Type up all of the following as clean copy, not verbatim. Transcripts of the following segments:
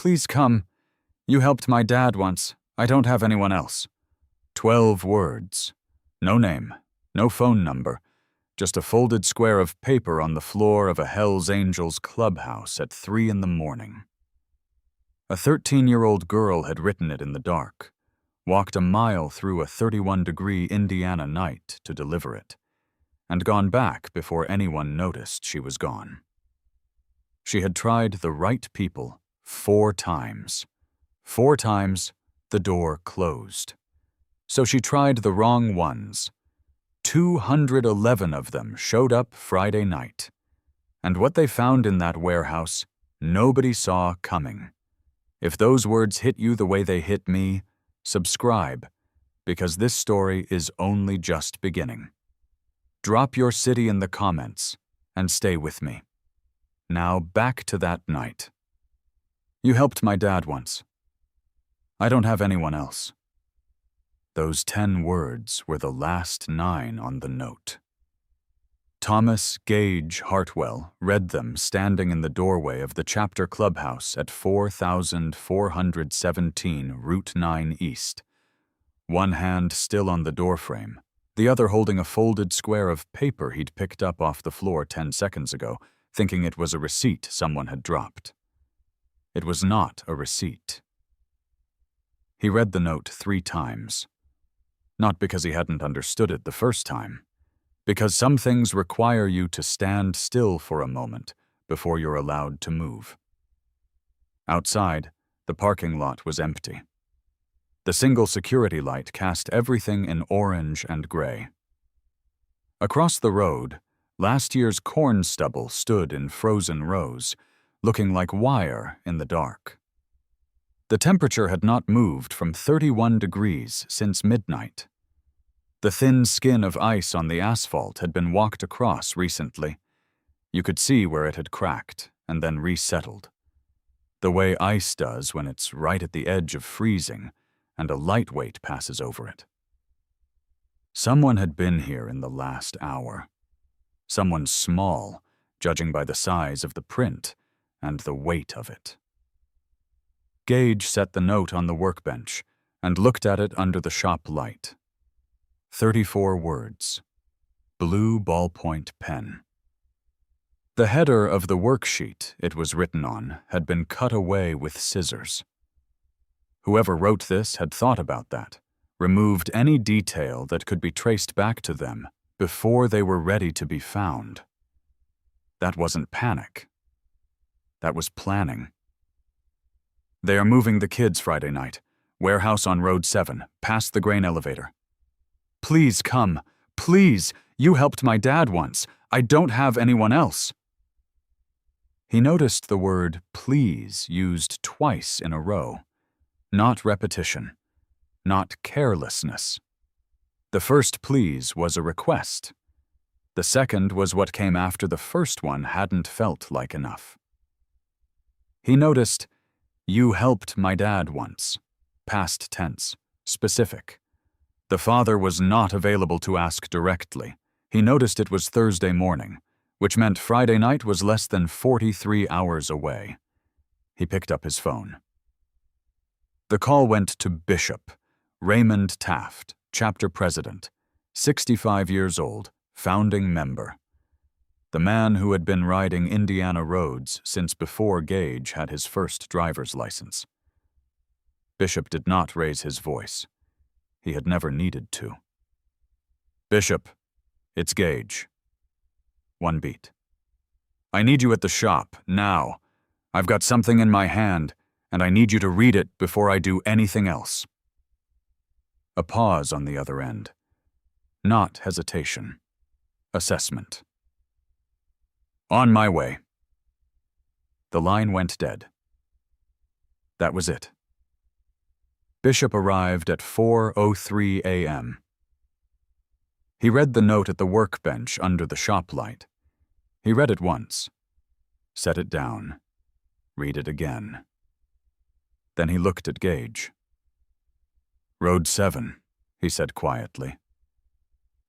Please come. You helped my dad once. I don't have anyone else. 12 words. No name, no phone number, just a folded square of paper on the floor of a Hells Angels clubhouse at 3 in the morning. A 13-year-old girl had written it in the dark, walked a mile through a 31-degree Indiana night to deliver it, and gone back before anyone noticed she was gone. She had tried the right people 4 times. 4 times, the door closed. So she tried the wrong ones. 211 of them showed up Friday night. And what they found in that warehouse, nobody saw coming. If those words hit you the way they hit me, subscribe, because this story is only just beginning. Drop your city in the comments and stay with me. Now back to that night. You helped my dad once. I don't have anyone else. Those 10 words were the last 9 on the note. Thomas Gage Hartwell read them standing in the doorway of the chapter clubhouse at 4417 Route 9 East, one hand still on the doorframe, the other holding a folded square of paper he'd picked up off the floor 10 seconds ago, thinking it was a receipt someone had dropped. It was not a receipt. He read the note 3 times. Not because he hadn't understood it the first time, because some things require you to stand still for a moment before you're allowed to move. Outside, the parking lot was empty. The single security light cast everything in orange and gray. Across the road, last year's corn stubble stood in frozen rows, looking like wire in the dark. The temperature had not moved from 31 degrees since midnight. The thin skin of ice on the asphalt had been walked across recently. You could see where it had cracked and then resettled, the way ice does when it's right at the edge of freezing and a lightweight passes over it. Someone had been here in the last hour. Someone small, judging by the size of the print and the weight of it. Gage set the note on the workbench and looked at it under the shop light. 34 words. Blue ballpoint pen. The header of the worksheet it was written on had been cut away with scissors. Whoever wrote this had thought about that, removed any detail that could be traced back to them before they were ready to be found. That wasn't panic. That was planning. They are moving the kids Friday night. Warehouse on Road 7, past the grain elevator. Please come. Please. You helped my dad once. I don't have anyone else. He noticed the word please used twice in a row. Not repetition. Not carelessness. The first please was a request. The second was what came after the first one hadn't felt like enough. He noticed, you helped my dad once. Past tense. Specific. The father was not available to ask directly. He noticed it was Thursday morning, which meant Friday night was less than 43 hours away. He picked up his phone. The call went to Bishop, Raymond Taft, chapter president, 65 years old, founding member. The man who had been riding Indiana roads since before Gage had his first driver's license. Bishop did not raise his voice. He had never needed to. Bishop, it's Gage. One beat. I need you at the shop, now. I've got something in my hand, and I need you to read it before I do anything else. A pause on the other end. Not hesitation. Assessment. On my way. The line went dead. That was it. Bishop arrived at 4:03 a.m. He read the note at the workbench under the shop light. He read it once. Set it down. Read it again. Then he looked at Gage. Road 7, he said quietly.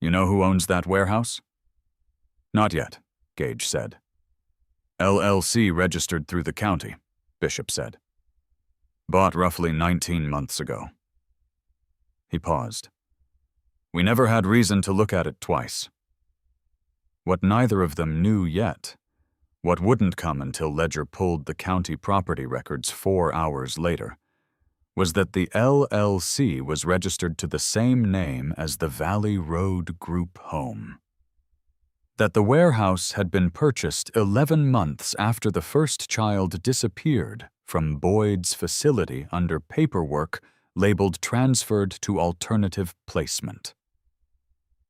You know who owns that warehouse? Not yet, Gage said. LLC registered through the county, Bishop said. Bought roughly 19 months ago. He paused. We never had reason to look at it twice. What neither of them knew yet, what wouldn't come until Ledger pulled the county property records 4 hours later, was that the LLC was registered to the same name as the Valley Road Group home. That the warehouse had been purchased 11 months after the first child disappeared from Boyd's facility under paperwork labeled transferred to alternative placement.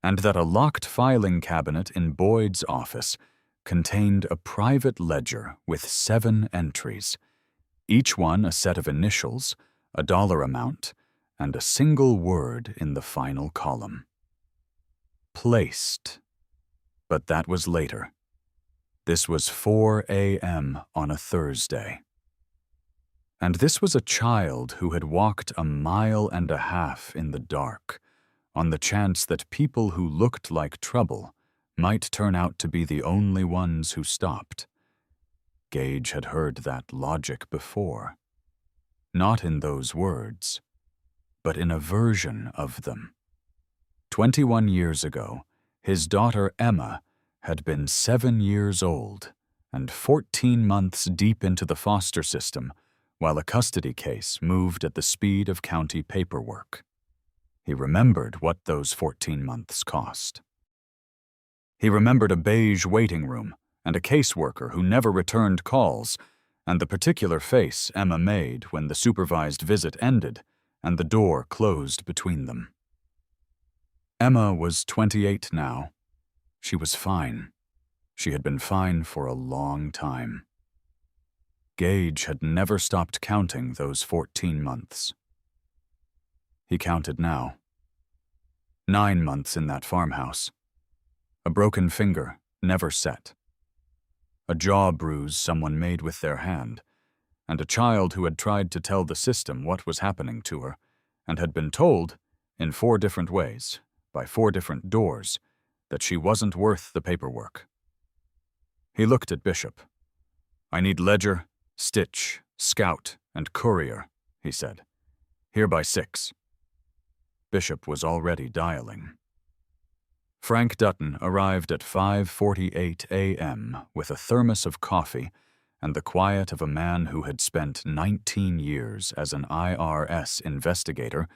And that a locked filing cabinet in Boyd's office contained a private ledger with 7 entries, each one a set of initials, a dollar amount, and a single word in the final column. Placed. But that was later. This was 4 a.m. on a Thursday. And this was a child who had walked 1.5 miles in the dark, on the chance that people who looked like trouble might turn out to be the only ones who stopped. Gage had heard that logic before. Not in those words, but in a version of them. 21 years ago, his daughter Emma had been 7 years old and 14 months deep into the foster system while a custody case moved at the speed of county paperwork. He remembered what those 14 months cost. He remembered a beige waiting room and a caseworker who never returned calls, and the particular face Emma made when the supervised visit ended and the door closed between them. Emma was 28 now. She was fine. She had been fine for a long time. Gage had never stopped counting those 14 months. He counted now. 9 months in that farmhouse. A broken finger, never set. A jaw bruise someone made with their hand, and a child who had tried to tell the system what was happening to her, and had been told, in 4 different ways, by 4 different doors, that she wasn't worth the paperwork. He looked at Bishop. I need ledger, stitch, scout, and courier, he said. Here by 6. Bishop was already dialing. Frank Dutton arrived at 5:48 a.m. with a thermos of coffee and the quiet of a man who had spent 19 years as an IRS investigator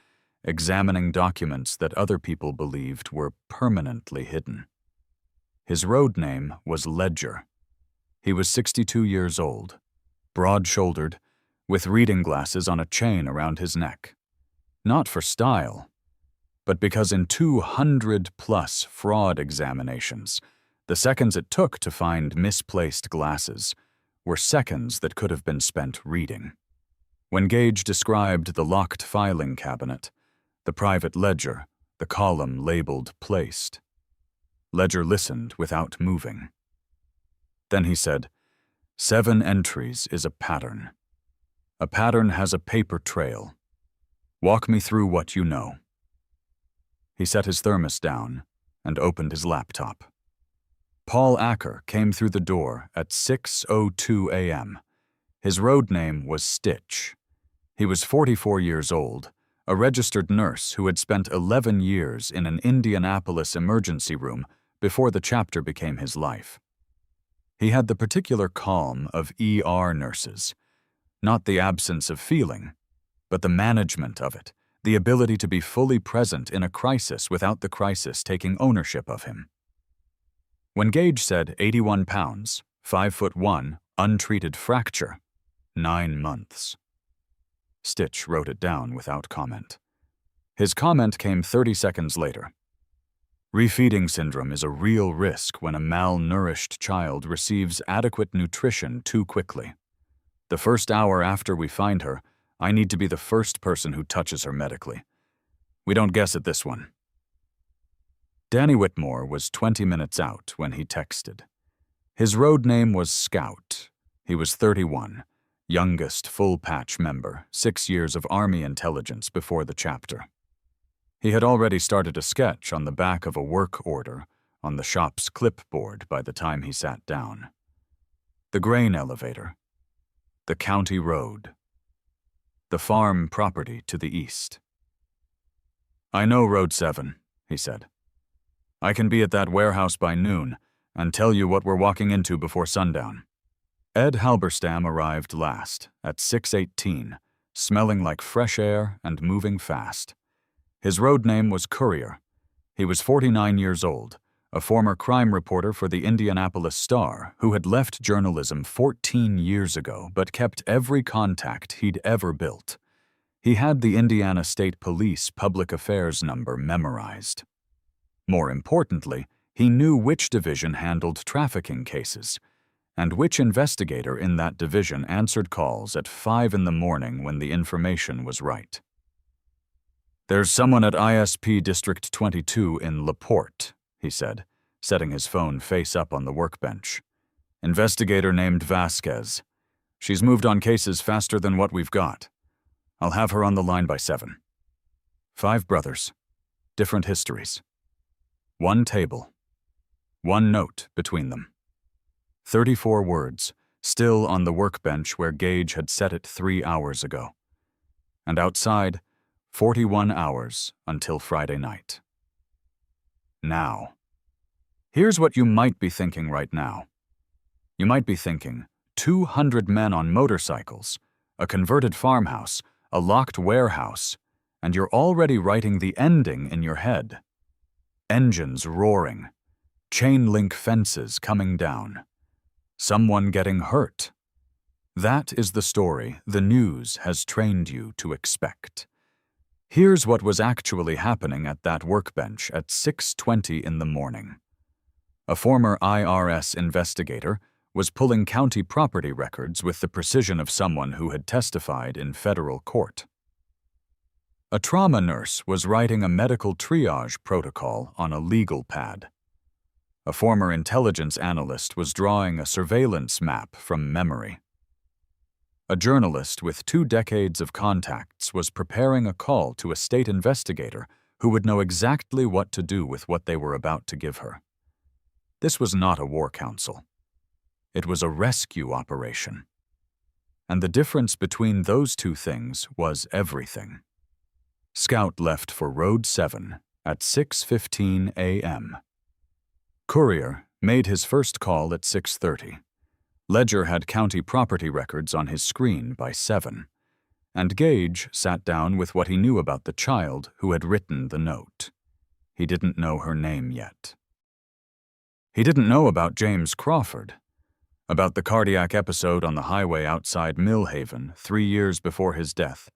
examining documents that other people believed were permanently hidden. His road name was Ledger. He was 62 years old, broad-shouldered, with reading glasses on a chain around his neck. Not for style, but because in 200-plus fraud examinations, the seconds it took to find misplaced glasses were seconds that could have been spent reading. When Gage described the locked filing cabinet, the private ledger, the column labeled placed, Ledger listened without moving. Then he said, 7 entries is a pattern. A pattern has a paper trail. Walk me through what you know. He set his thermos down and opened his laptop. Paul Acker came through the door at 6:02 a.m. His road name was Stitch. He was 44 years old, a registered nurse who had spent 11 years in an Indianapolis emergency room before the chapter became his life. He had the particular calm of ER nurses, not the absence of feeling, but the management of it, the ability to be fully present in a crisis without the crisis taking ownership of him. When Gage said 81 pounds, 5'1", untreated fracture, 9 months. Stitch wrote it down without comment. His comment came 30 seconds later. Refeeding syndrome is a real risk when a malnourished child receives adequate nutrition too quickly. The first hour after we find her, I need to be the first person who touches her medically. We don't guess at this one. Danny Whitmore was 20 minutes out when he texted. His road name was Scout. He was 31, youngest full-patch member, 6 years of Army intelligence before the chapter. He had already started a sketch on the back of a work order on the shop's clipboard by the time he sat down. The grain elevator. The county road. the farm property to the east. "I know Road 7, he said. "I can be at that warehouse by noon and tell you what we're walking into before sundown." Ed Halberstam arrived last, at 6:18, smelling like fresh air and moving fast. His road name was Courier. He was 49 years old, a former crime reporter for the Indianapolis Star who had left journalism 14 years ago but kept every contact he'd ever built. He had the Indiana State Police public affairs number memorized. More importantly, he knew which division handled trafficking cases, and which investigator in that division answered calls at 5 in the morning when the information was right. "There's someone at ISP District 22 in LaPorte," he said, setting his phone face up on the workbench. "Investigator named Vasquez. She's moved on cases faster than what we've got. I'll have her on the line by 7. 5 brothers, different histories. 1 table. 1 note between them. 34 words, still on the workbench where Gage had set it 3 hours ago. And outside, 41 hours until Friday night. Now. Here's what you might be thinking right now. You might be thinking, 200 men on motorcycles, a converted farmhouse, a locked warehouse, and you're already writing the ending in your head. Engines roaring, chain link fences coming down, someone getting hurt. That is the story the news has trained you to expect. Here's what was actually happening at that workbench at 6:20 in the morning. A former IRS investigator was pulling county property records with the precision of someone who had testified in federal court. A trauma nurse was writing a medical triage protocol on a legal pad. A former intelligence analyst was drawing a surveillance map from memory. A journalist with 2 decades of contacts was preparing a call to a state investigator who would know exactly what to do with what they were about to give her. This was not a war council. It was a rescue operation. And the difference between those 2 things was everything. Scout left for Road 7 at 6:15 a.m. Courier made his first call at 6:30. Ledger had county property records on his screen by 7, and Gage sat down with what he knew about the child who had written the note. He didn't know her name yet. He didn't know about James Crawford, about the cardiac episode on the highway outside Millhaven 3 years before his death,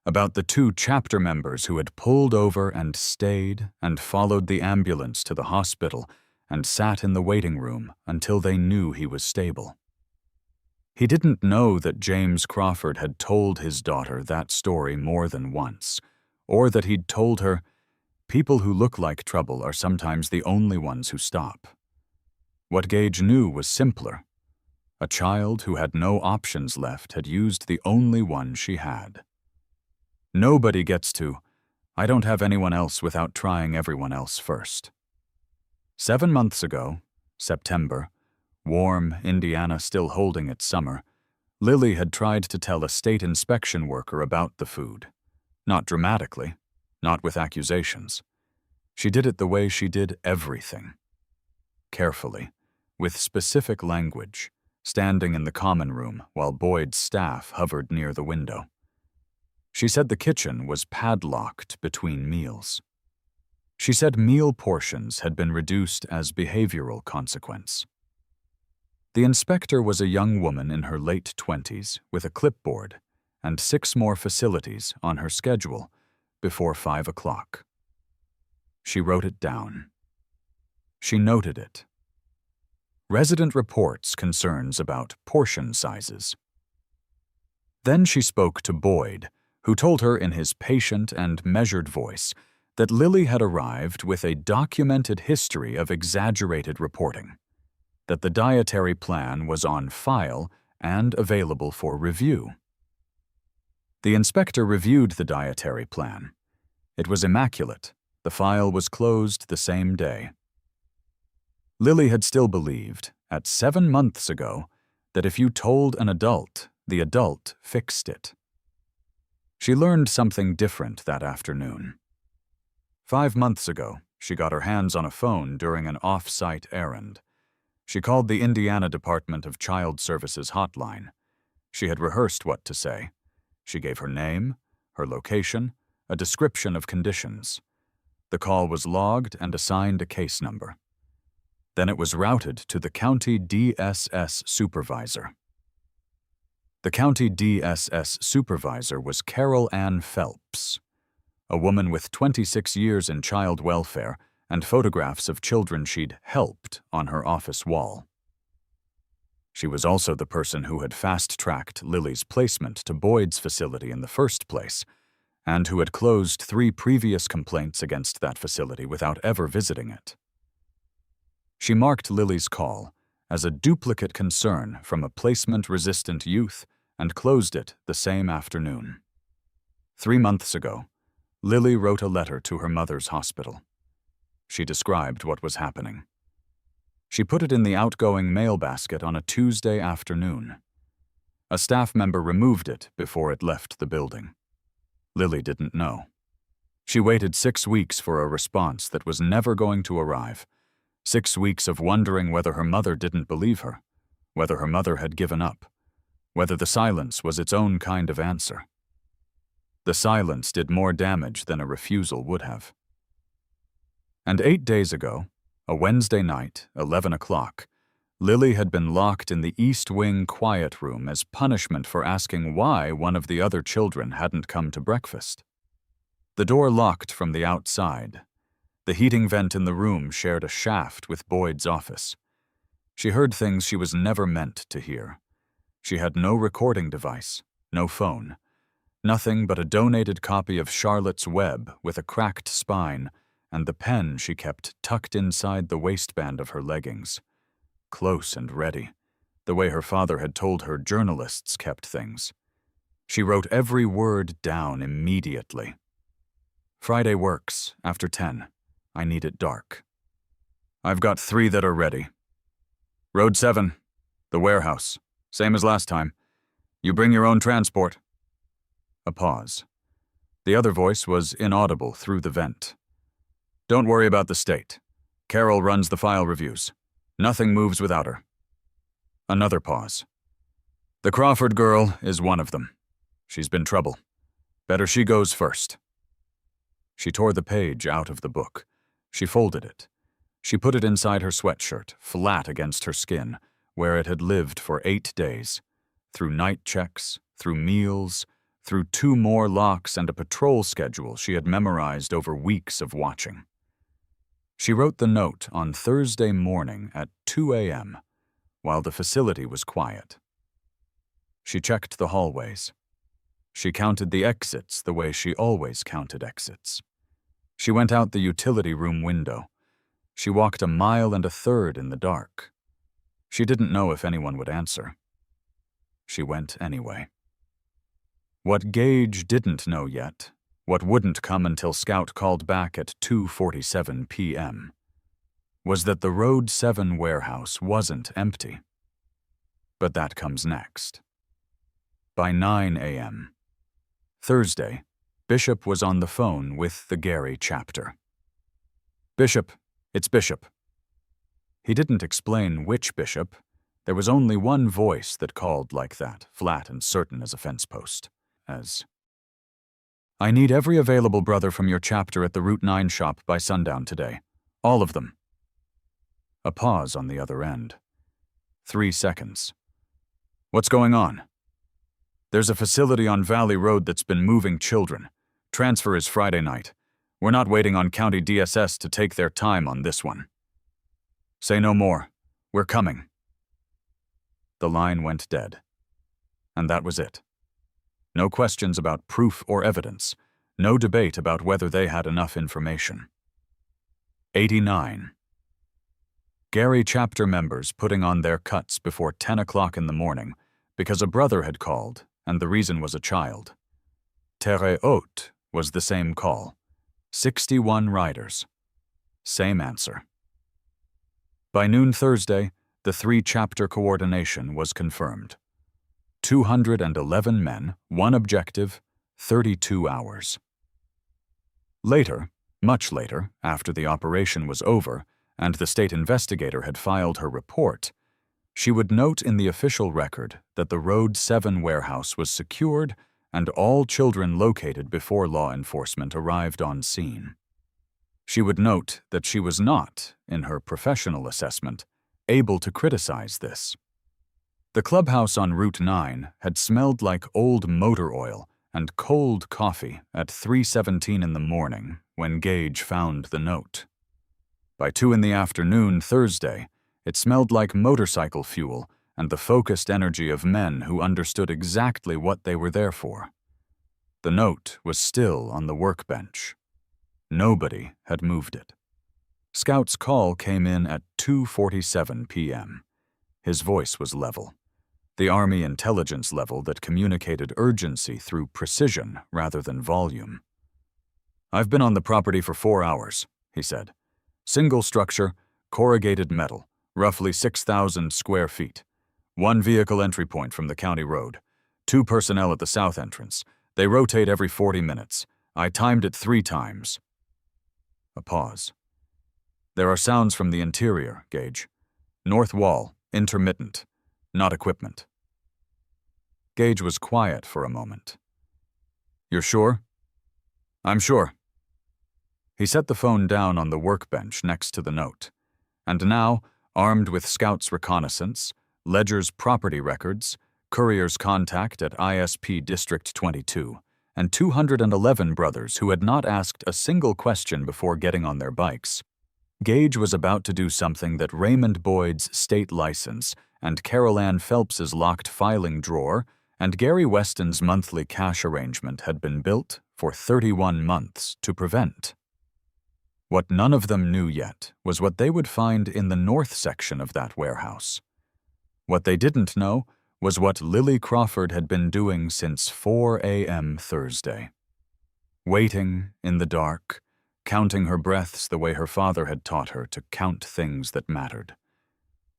about the 2 chapter members who had pulled over and stayed and followed the ambulance to the hospital and sat in the waiting room until they knew he was stable. He didn't know that James Crawford had told his daughter that story more than once, or that he'd told her, "People who look like trouble are sometimes the only ones who stop." What Gage knew was simpler. A child who had no options left had used the only one she had. Nobody gets to, "I don't have anyone else," without trying everyone else first. 7 months ago, September, warm, Indiana still holding its summer, Lily had tried to tell a state inspection worker about the food. Not dramatically, not with accusations. She did it the way she did everything. Carefully, with specific language, standing in the common room while Boyd's staff hovered near the window. She said the kitchen was padlocked between meals. She said meal portions had been reduced as behavioral consequence. The inspector was a young woman in her late 20s with a clipboard and 6 more facilities on her schedule before 5 o'clock. She wrote it down. She noted it. Resident reports concerns about portion sizes. Then she spoke to Boyd, who told her in his patient and measured voice that Lily had arrived with a documented history of exaggerated reporting, that the dietary plan was on file and available for review. The inspector reviewed the dietary plan. It was immaculate. The file was closed the same day. Lily had still believed, at 7 months ago, that if you told an adult, the adult fixed it. She learned something different that afternoon. 5 months ago, she got her hands on a phone during an off-site errand. She called the Indiana Department of Child Services hotline. She had rehearsed what to say. She gave her name, her location, a description of conditions. The call was logged and assigned a case number. Then it was routed to the county DSS supervisor. The county DSS supervisor was Carol Ann Phelps, a woman with 26 years in child welfare and photographs of children she'd helped on her office wall. She was also the person who had fast-tracked Lily's placement to Boyd's facility in the first place, and who had closed 3 previous complaints against that facility without ever visiting it. She marked Lily's call as a duplicate concern from a placement-resistant youth and closed it the same afternoon. 3 months ago, Lily wrote a letter to her mother's hospital. She described what was happening. She put it in the outgoing mail basket on a Tuesday afternoon. A staff member removed it before it left the building. Lily didn't know. She waited 6 weeks for a response that was never going to arrive. 6 weeks of wondering whether her mother didn't believe her, whether her mother had given up, whether the silence was its own kind of answer. The silence did more damage than a refusal would have. And 8 days ago, a Wednesday night, 11 o'clock, Lily had been locked in the East Wing quiet room as punishment for asking why one of the other children hadn't come to breakfast. The door locked from the outside. The heating vent in the room shared a shaft with Boyd's office. She heard things she was never meant to hear. She had no recording device, no phone, nothing but a donated copy of Charlotte's Web with a cracked spine and the pen she kept tucked inside the waistband of her leggings. Close and ready, the way her father had told her journalists kept things. She wrote every word down immediately. Friday works, after 10. I need it dark. I've got 3 that are ready. Road 7, the warehouse, same as last time. You bring your own transport. A pause. The other voice was inaudible through the vent. Don't worry about the state. Carol runs the file reviews. Nothing moves without her. Another pause. The Crawford girl is one of them. She's been trouble. Better she goes first. She tore the page out of the book. She folded it. She put it inside her sweatshirt, flat against her skin, where it had lived for 8 days. Through night checks, through meals, through 2 more locks and a patrol schedule she had memorized over weeks of watching. She wrote the note on Thursday morning at 2 a.m., while the facility was quiet. She checked the hallways. She counted the exits the way she always counted exits. She went out the utility room window. She walked 1.5 miles in the dark. She didn't know if anyone would answer. She went anyway. What Gage didn't know yet, what wouldn't come until Scout called back at 2:47 p.m., was that the Road 7 warehouse wasn't empty. But that comes next. By 9 a.m., Thursday, Bishop was on the phone with the Gary chapter. Bishop, it's Bishop. He didn't explain which Bishop. There was only one voice that called like that, flat and certain as a fence post, as, I need every available brother from your chapter at the Route 9 shop by sundown today. All of them. A pause on the other end. 3 seconds. What's going on? There's a facility on Valley Road that's been moving children. Transfer is Friday night. We're not waiting on County DSS to take their time on this one. Say no more. We're coming. The line went dead. And that was it. No questions about proof or evidence. No debate about whether they had enough information. 89. Gary chapter members putting on their cuts before 10 o'clock in the morning because a brother had called, and the reason was a child. Terre Haute was the same call. 61 riders. Same answer. By noon Thursday, the 3-chapter coordination was confirmed. 211 men, 1 objective, 32 hours. Later, much later, after the operation was over and the state investigator had filed her report, she would note in the official record that the Road 7 warehouse was secured and all children located before law enforcement arrived on scene. She would note that she was not, in her professional assessment, able to criticize this. The clubhouse on Route 9 had smelled like old motor oil and cold coffee at 3:17 in the morning when Gage found the note. By 2 in the afternoon Thursday, it smelled like motorcycle fuel and the focused energy of men who understood exactly what they were there for. The note was still on the workbench. Nobody had moved it. Scout's call came in at 2:47 p.m. His voice was level, the Army intelligence level that communicated urgency through precision rather than volume. "I've been on the property for 4 hours," he said. "Single structure, corrugated metal, roughly 6,000 square feet. 1 vehicle entry point from the county road. 2 personnel at the south entrance. They rotate every 40 minutes. I timed it 3 times. A pause. "There are sounds from the interior, Gage. North wall, intermittent, not equipment." Gage was quiet for a moment. "You're sure?" "I'm sure." He set the phone down on the workbench next to the note, and now, armed with Scout's reconnaissance, Ledger's property records, Courier's contact at ISP District 22, and 211 brothers who had not asked a single question before getting on their bikes, Gage was about to do something that Raymond Boyd's state license and Carol Ann Phelps's locked filing drawer and Gary Weston's monthly cash arrangement had been built for 31 months to prevent. What none of them knew yet was what they would find in the north section of that warehouse. What they didn't know was what Lily Crawford had been doing since 4 a.m. Thursday. Waiting in the dark, counting her breaths the way her father had taught her to count things that mattered.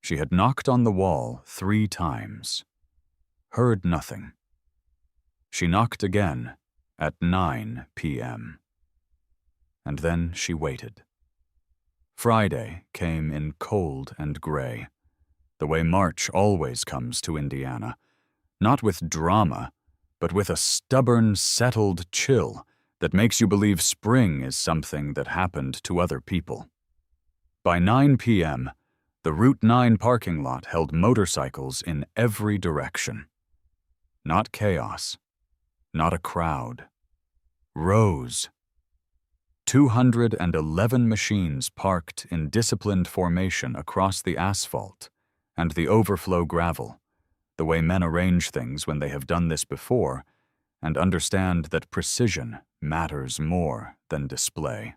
She had knocked on the wall 3 times. Heard nothing. She knocked again at 9 p.m. And then she waited. Friday came in cold and gray, the way March always comes to Indiana, not with drama, but with a stubborn, settled chill that makes you believe spring is something that happened to other people. By 9 p.m., the Route 9 parking lot held motorcycles in every direction. Not chaos, not a crowd. Rows. 211 machines parked in disciplined formation across the asphalt and the overflow gravel, the way men arrange things when they have done this before and understand that precision matters more than display.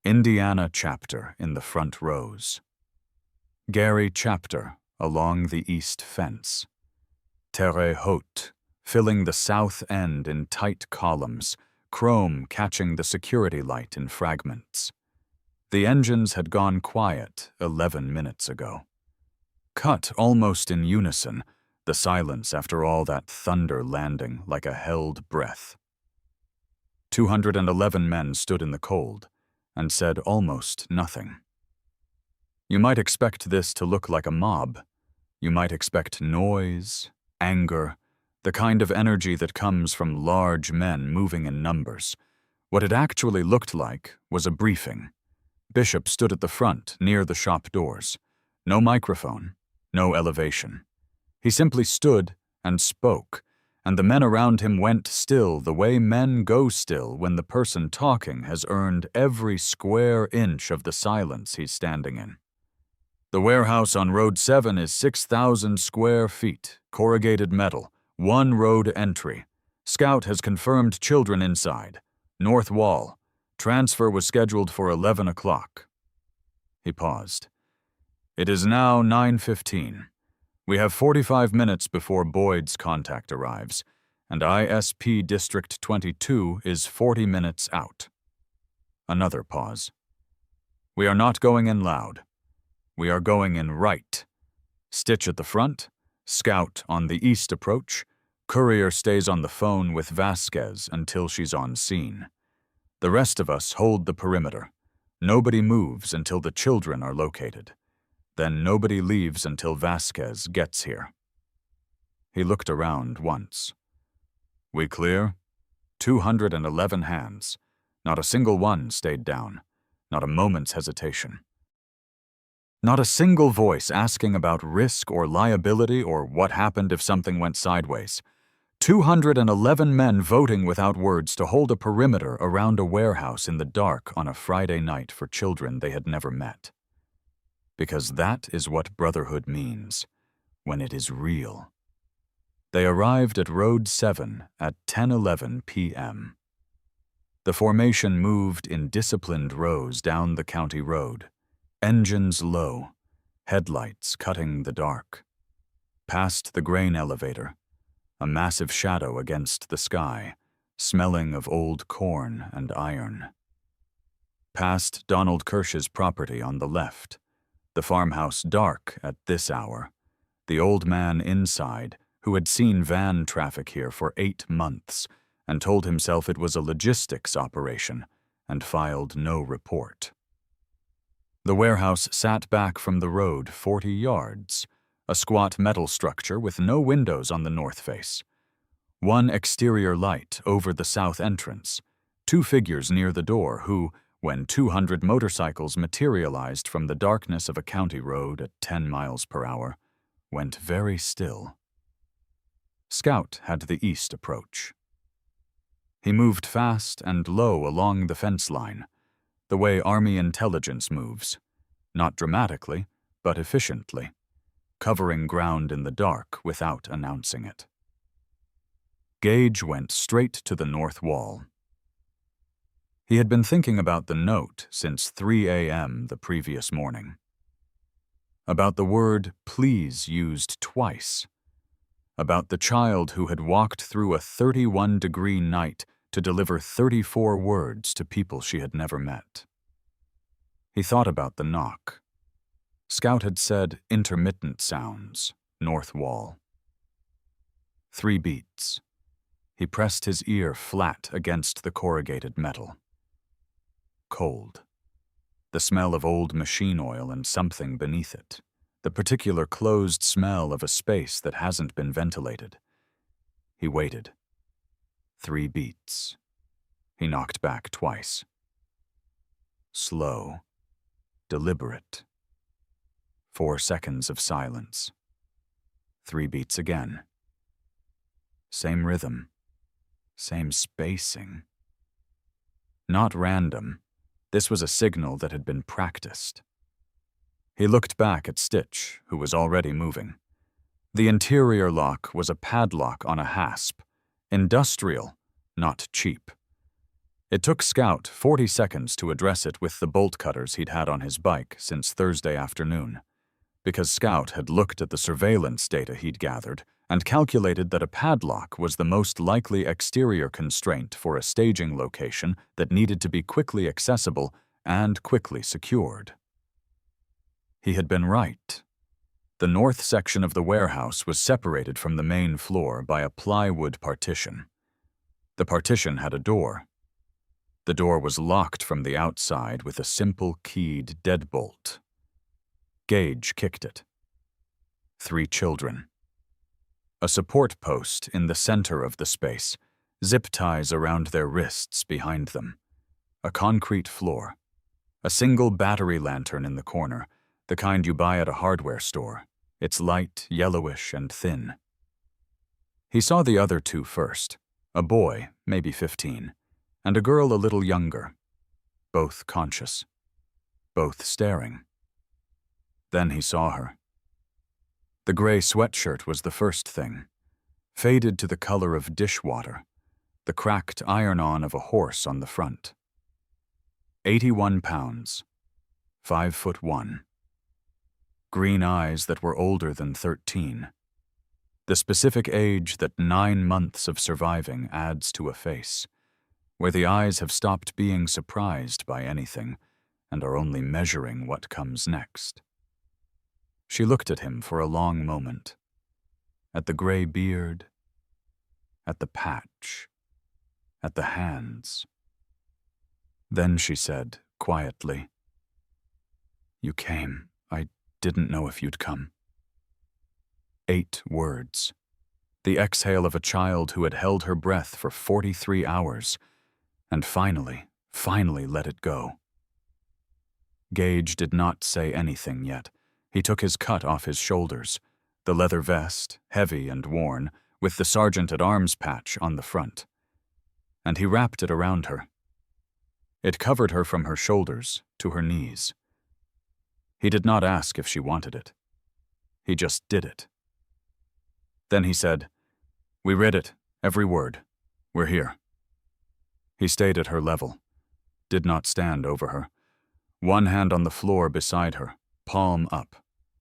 Indiana chapter in the front rows. Gary chapter along the east fence. Terre Haute, filling the south end in tight columns, chrome catching the security light in fragments. The engines had gone quiet 11 minutes ago. Cut almost in unison, the silence after all that thunder landing like a held breath. 211 men stood in the cold and said almost nothing. You might expect this to look like a mob. You might expect noise, anger, the kind of energy that comes from large men moving in numbers. What it actually looked like was a briefing. Bishop stood at the front, near the shop doors. No microphone, no elevation. He simply stood and spoke, and the men around him went still the way men go still when the person talking has earned every square inch of the silence he's standing in. The warehouse on Road 7 is 6,000 square feet, corrugated metal, 1 road entry. Scout has confirmed children inside. North wall. Transfer was scheduled for 11 o'clock. He paused. It is now 9:15. We have 45 minutes before Boyd's contact arrives, and ISP District 22 is 40 minutes out. Another pause. We are not going in loud. We are going in right. Stitch at the front, Scout on the east approach, Courier stays on the phone with Vasquez until she's on scene. The rest of us hold the perimeter. Nobody moves until the children are located. Then nobody leaves until Vasquez gets here." He looked around once. "We clear?" 211 hands. Not a single one stayed down. Not a moment's hesitation. Not a single voice asking about risk or liability or what happened if something went sideways. 211 men voting without words to hold a perimeter around a warehouse in the dark on a Friday night for children they had never met. Because that is what Brotherhood means, when it is real. They arrived at Road 7 at 10:11 p.m. The formation moved in disciplined rows down the county road, engines low, headlights cutting the dark. Past the grain elevator, a massive shadow against the sky, smelling of old corn and iron. Past Donald Kirsch's property on the left, the farmhouse dark at this hour, the old man inside who had seen van traffic here for 8 months and told himself it was a logistics operation and filed no report. The warehouse sat back from the road 40 yards, a squat metal structure with no windows on the north face. One exterior light over the south entrance, 2 figures near the door who, when 200 motorcycles materialized from the darkness of a county road at 10 miles per hour, went very still. Scout had the east approach. He moved fast and low along the fence line, the way Army intelligence moves, not dramatically, but efficiently, covering ground in the dark without announcing it. Gage went straight to the north wall. He had been thinking about the note since 3 a.m. the previous morning. About the word please used twice. About the child who had walked through a 31-degree night to deliver 34 words to people she had never met. He thought about the knock. Scout had said intermittent sounds, north wall. 3 beats. He pressed his ear flat against the corrugated metal. Cold. The smell of old machine oil and something beneath it. The particular closed smell of a space that hasn't been ventilated. He waited. 3 beats. He knocked back twice. Slow. Deliberate. 4 seconds of silence. 3 beats again. Same rhythm. Same spacing. Not random. This was a signal that had been practiced. He looked back at Stitch, who was already moving. The interior lock was a padlock on a hasp. Industrial, not cheap. It took Scout 40 seconds to address it with the bolt cutters he'd had on his bike since Thursday afternoon, because Scout had looked at the surveillance data he'd gathered and calculated that a padlock was the most likely exterior constraint for a staging location that needed to be quickly accessible and quickly secured. He had been right. The north section of the warehouse was separated from the main floor by a plywood partition. The partition had a door. The door was locked from the outside with a simple keyed deadbolt. Gage kicked it. 3 children. A support post in the center of the space, zip ties around their wrists behind them. A concrete floor. A single battery lantern in the corner, the kind you buy at a hardware store. It's light, yellowish, and thin. He saw the other 2 first, a boy, maybe 15, and a girl a little younger, both conscious, both staring. Then he saw her. The gray sweatshirt was the first thing, faded to the color of dishwater, the cracked iron-on of a horse on the front. 81 pounds, 5'1". Green eyes that were older than 13. The specific age that 9 months of surviving adds to a face, where the eyes have stopped being surprised by anything and are only measuring what comes next. She looked at him for a long moment, at the gray beard, at the patch, at the hands. Then she said, quietly, "You came. I didn't know if you'd come." 8 words. The exhale of a child who had held her breath for 43 hours, and finally let it go. Gage did not say anything yet. He took his cut off his shoulders, the leather vest, heavy and worn, with the sergeant-at-arms patch on the front. And he wrapped it around her. It covered her from her shoulders to her knees. He did not ask if she wanted it. He just did it. Then he said, "We read it, every word. We're here." He stayed at her level, did not stand over her. One hand on the floor beside her, palm up,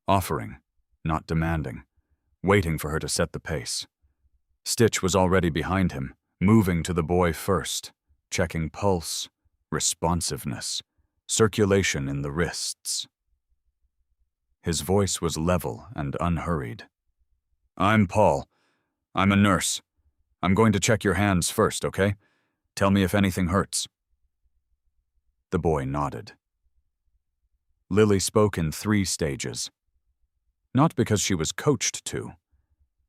offering, not demanding, waiting for her to set the pace. Stitch was already behind him, moving to the boy first, checking pulse, responsiveness, circulation in the wrists. His voice was level and unhurried. "I'm Paul. I'm a nurse. I'm going to check your hands first, okay? Tell me if anything hurts." The boy nodded. Lily spoke in 3 stages. Not because she was coached to,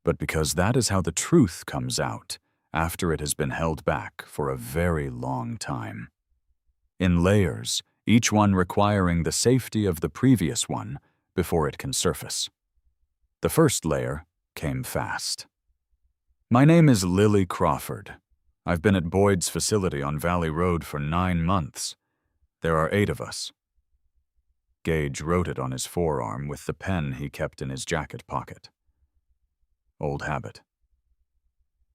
but because that is how the truth comes out after it has been held back for a very long time. In layers, each one requiring the safety of the previous one before it can surface. The first layer came fast. "My name is Lily Crawford. I've been at Boyd's facility on Valley Road for 9 months. There are 8 of us." Gage wrote it on his forearm with the pen he kept in his jacket pocket. Old habit.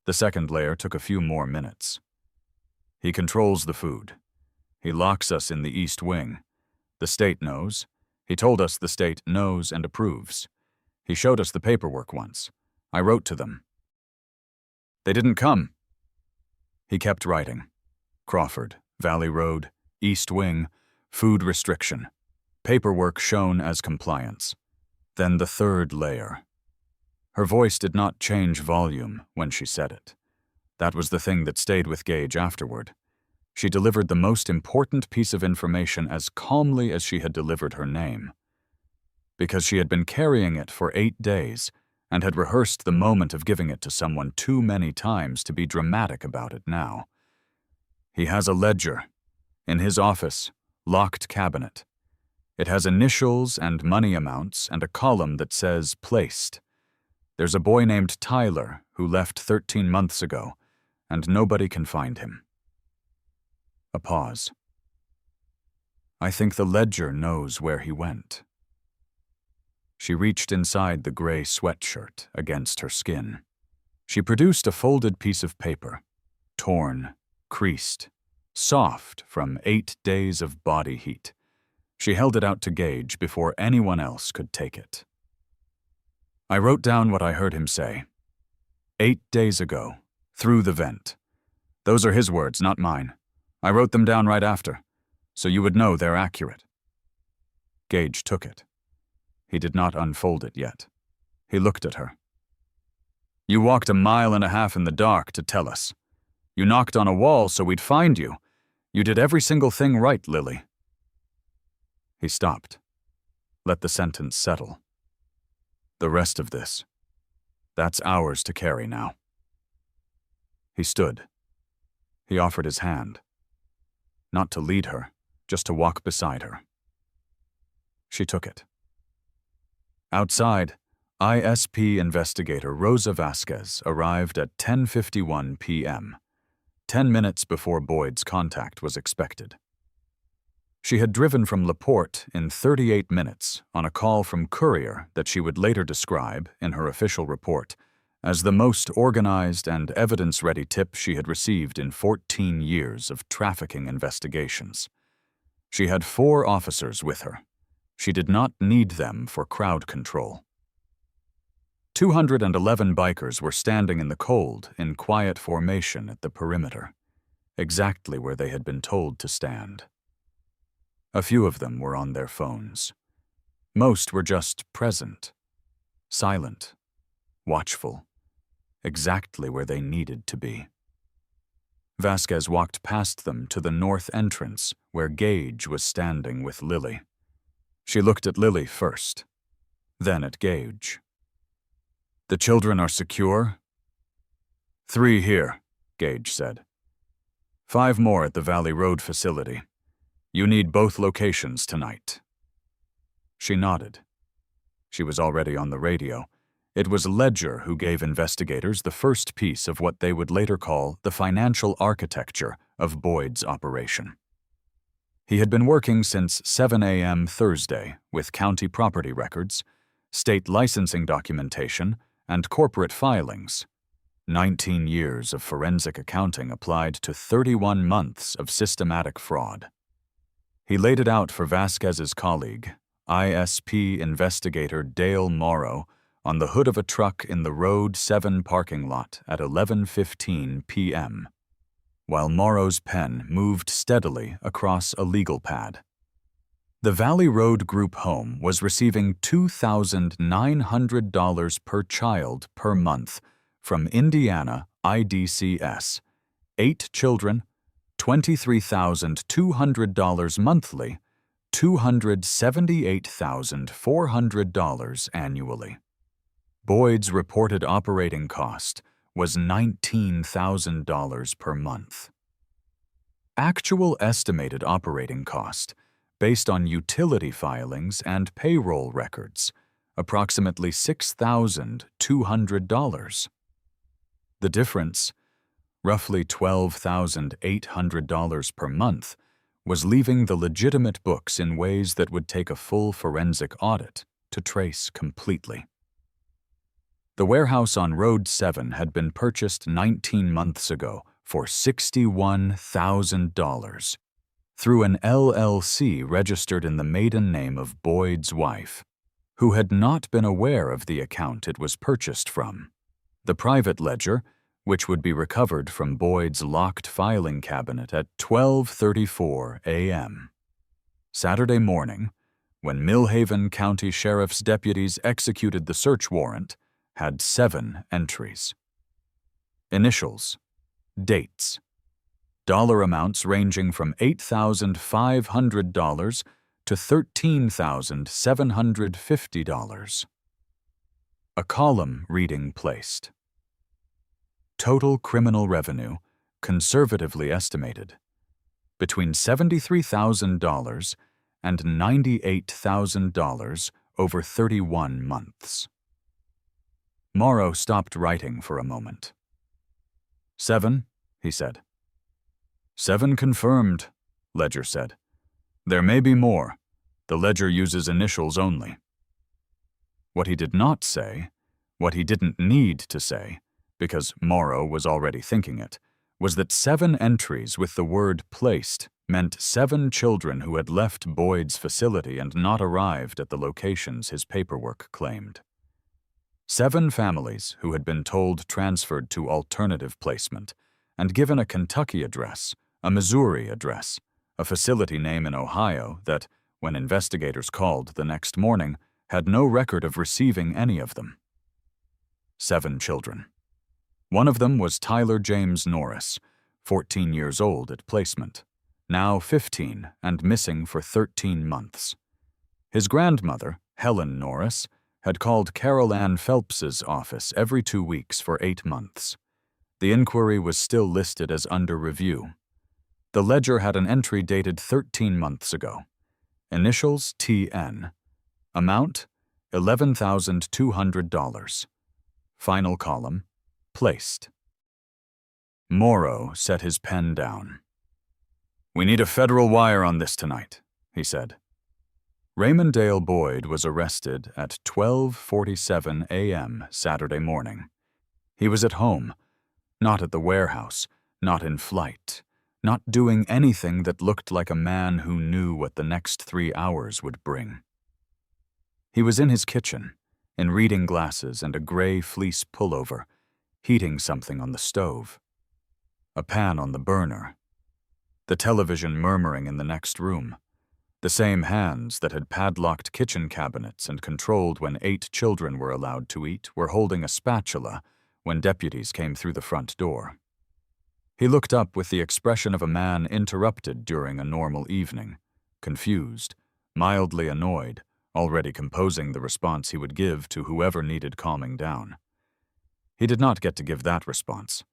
The second layer took a few more minutes. "He controls the food. He locks us in the East Wing. The state knows. He told us the state knows and approves. He showed us the paperwork once. I wrote to them. They didn't come." He kept writing. Crawford, Valley Road, East Wing, food restriction. Paperwork shown as compliance. Then the third layer. Her voice did not change volume when she said it. That was the thing that stayed with Gage afterward. She delivered the most important piece of information as calmly as she had delivered her name. Because she had been carrying it for 8 days and had rehearsed the moment of giving it to someone too many times to be dramatic about it now. "He has a ledger. In his office, locked cabinet. It has initials and money amounts and a column that says placed. There's a boy named Tyler who left 13 months ago, and nobody can find him." A pause. "I think the ledger knows where he went." She reached inside the gray sweatshirt against her skin. She produced a folded piece of paper, torn, creased, soft from 8 days of body heat. She held it out to Gage before anyone else could take it. "I wrote down what I heard him say. 8 days ago, through the vent. Those are his words, not mine. I wrote them down right after, so you would know they're accurate." Gage took it. He did not unfold it yet. He looked at her. "You walked 1.5 miles in the dark to tell us. You knocked on a wall so we'd find you. You did every single thing right, Lily." He stopped. Let the sentence settle. "The rest of this, that's ours to carry now." He stood. He offered his hand. Not to lead her, just to walk beside her. She took it. Outside, ISP investigator Rosa Vasquez arrived at 10:51 p.m., 10 minutes before Boyd's contact was expected. She had driven from LaPorte in 38 minutes on a call from Courier that she would later describe, in her official report, as the most organized and evidence-ready tip she had received in 14 years of trafficking investigations. She had 4 officers with her. She did not need them for crowd control. 211 bikers were standing in the cold in quiet formation at the perimeter, exactly where they had been told to stand. A few of them were on their phones. Most were just present, silent, watchful, exactly where they needed to be. Vasquez walked past them to the north entrance, where Gage was standing with Lily. She looked at Lily first, then at Gage. "The children are secure?" "3 here," Gage said. "5 more at the Valley Road facility. You need both locations tonight." She nodded. She was already on the radio. It was Ledger who gave investigators the first piece of what they would later call the financial architecture of Boyd's operation. He had been working since 7 a.m. Thursday with county property records, state licensing documentation, and corporate filings. 19 years of forensic accounting applied to 31 months of systematic fraud. He laid it out for Vasquez's colleague, ISP investigator Dale Morrow, on the hood of a truck in the Road 7 parking lot at 11:15 p.m., while Morrow's pen moved steadily across a legal pad. The Valley Road Group home was receiving $2,900 per child per month from Indiana IDCS, 8 children, $23,200 monthly, $278,400 annually. Boyd's reported operating cost was $19,000 per month. Actual estimated operating cost, based on utility filings and payroll records, approximately $6,200. The difference, roughly $12,800 per month, was leaving the legitimate books in ways that would take a full forensic audit to trace completely. The warehouse on Road 7 had been purchased 19 months ago for $61,000 through an LLC registered in the maiden name of Boyd's wife, who had not been aware of the account it was purchased from. The private ledger, which would be recovered from Boyd's locked filing cabinet at 12:34 a.m. Saturday morning, when Millhaven County Sheriff's deputies executed the search warrant, had 7 entries. Initials, dates, dollar amounts ranging from $8,500 to $13,750. A column reading placed. Total criminal revenue, conservatively estimated, between $73,000 and $98,000 over 31 months. Morrow stopped writing for a moment. 7, he said. 7 confirmed, Ledger said. There may be more. The ledger uses initials only. What he did not say, what he didn't need to say, because Morrow was already thinking it, was that 7 entries with the word placed meant 7 children who had left Boyd's facility and not arrived at the locations his paperwork claimed. 7 families who had been told transferred to alternative placement and given a Kentucky address, a Missouri address, a facility name in Ohio that, when investigators called the next morning, had no record of receiving any of them. 7 children. One of them was Tyler James Norris, 14 years old at placement, now 15 and missing for 13 months. His grandmother, Helen Norris, had called Carol Ann Phelps's office every 2 weeks for 8 months. The inquiry was still listed as under review. The ledger had an entry dated 13 months ago. Initials TN. Amount $11,200. Final column, placed. Morrow set his pen down. "We need a federal wire on this tonight," he said. Raymond Dale Boyd was arrested at 12:47 a.m. Saturday morning. He was at home, not at the warehouse, not in flight, not doing anything that looked like a man who knew what the next 3 hours would bring. He was in his kitchen, in reading glasses and a gray fleece pullover, heating something on the stove. A pan on the burner. The television murmuring in the next room. The same hands that had padlocked kitchen cabinets and controlled when 8 children were allowed to eat were holding a spatula when deputies came through the front door. He looked up with the expression of a man interrupted during a normal evening, confused, mildly annoyed, already composing the response he would give to whoever needed calming down. He did not get to give that response.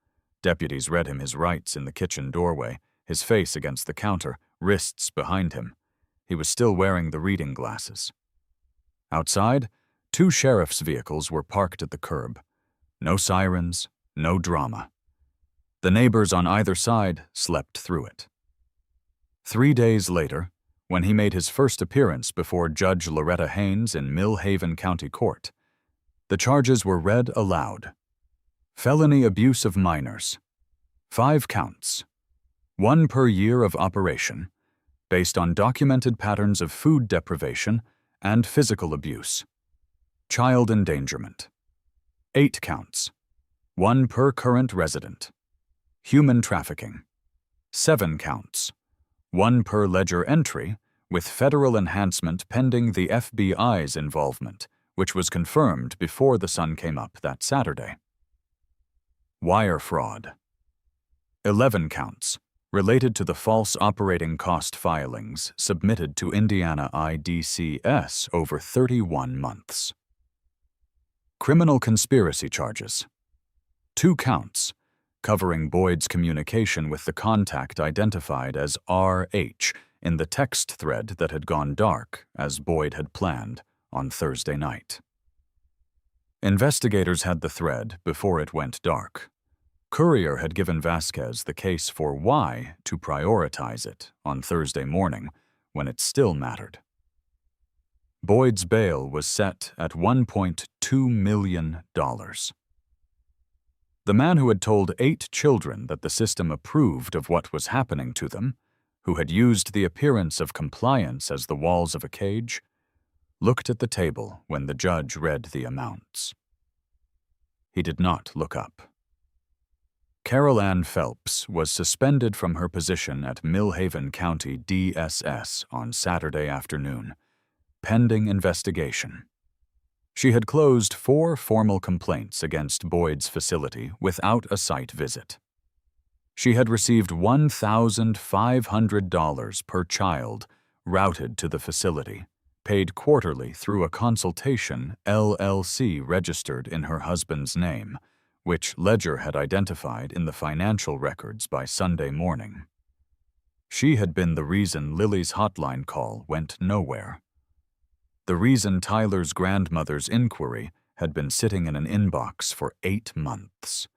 Deputies read him his rights in the kitchen doorway, his face against the counter, wrists behind him. He was still wearing the reading glasses. Outside, 2 sheriff's vehicles were parked at the curb. No sirens, no drama. The neighbors on either side slept through it. 3 days later, when he made his first appearance before Judge Loretta Haynes in Mill Haven County Court, the charges were read aloud. Felony abuse of minors. 5 counts. 1 per year of operation, based on documented patterns of food deprivation and physical abuse. Child endangerment. 8 counts. 1 per current resident. Human trafficking. 7 counts. 1 per ledger entry, with federal enhancement pending the FBI's involvement, which was confirmed before the sun came up that Saturday. Wire fraud. 11 counts, related to the false operating cost filings submitted to Indiana IDCS over 31 months. Criminal conspiracy charges. 2 counts, covering Boyd's communication with the contact identified as RH in the text thread that had gone dark, as Boyd had planned, on Thursday night. Investigators had the thread before it went dark. Courier had given Vasquez the case for why to prioritize it on Thursday morning, when it still mattered. Boyd's bail was set at $1.2 million. The man who had told 8 children that the system approved of what was happening to them, who had used the appearance of compliance as the walls of a cage, looked at the table when the judge read the amounts. He did not look up. Carol Ann Phelps was suspended from her position at Mill Haven County DSS on Saturday afternoon, pending investigation. She had closed 4 formal complaints against Boyd's facility without a site visit. She had received $1,500 per child routed to the facility, paid quarterly through a consultation LLC registered in her husband's name, which Ledger had identified in the financial records by Sunday morning. She had been the reason Lily's hotline call went nowhere. The reason Tyler's grandmother's inquiry had been sitting in an inbox for 8 months.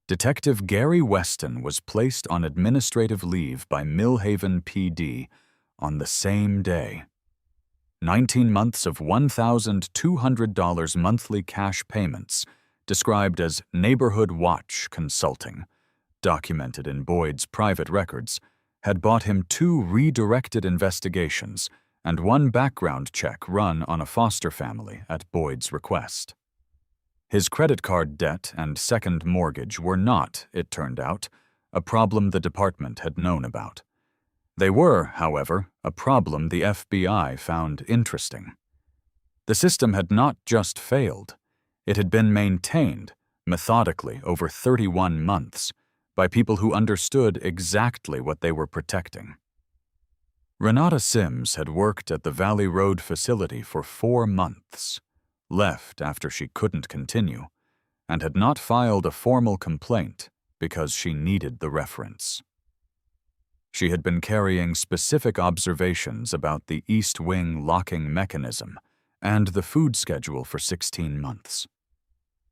Detective Gary Weston was placed on administrative leave by Mill Haven PD on the same day. 19 months of $1,200 monthly cash payments, described as Neighborhood Watch Consulting, documented in Boyd's private records, had bought him 2 redirected investigations and 1 background check run on a foster family at Boyd's request. His credit card debt and second mortgage were not, it turned out, a problem the department had known about. They were, however, a problem the FBI found interesting. The system had not just failed. It had been maintained, methodically over 31 months, by people who understood exactly what they were protecting. Renata Sims had worked at the Valley Road facility for 4 months, left after she couldn't continue, and had not filed a formal complaint because she needed the reference. She had been carrying specific observations about the East Wing locking mechanism and the food schedule for 16 months.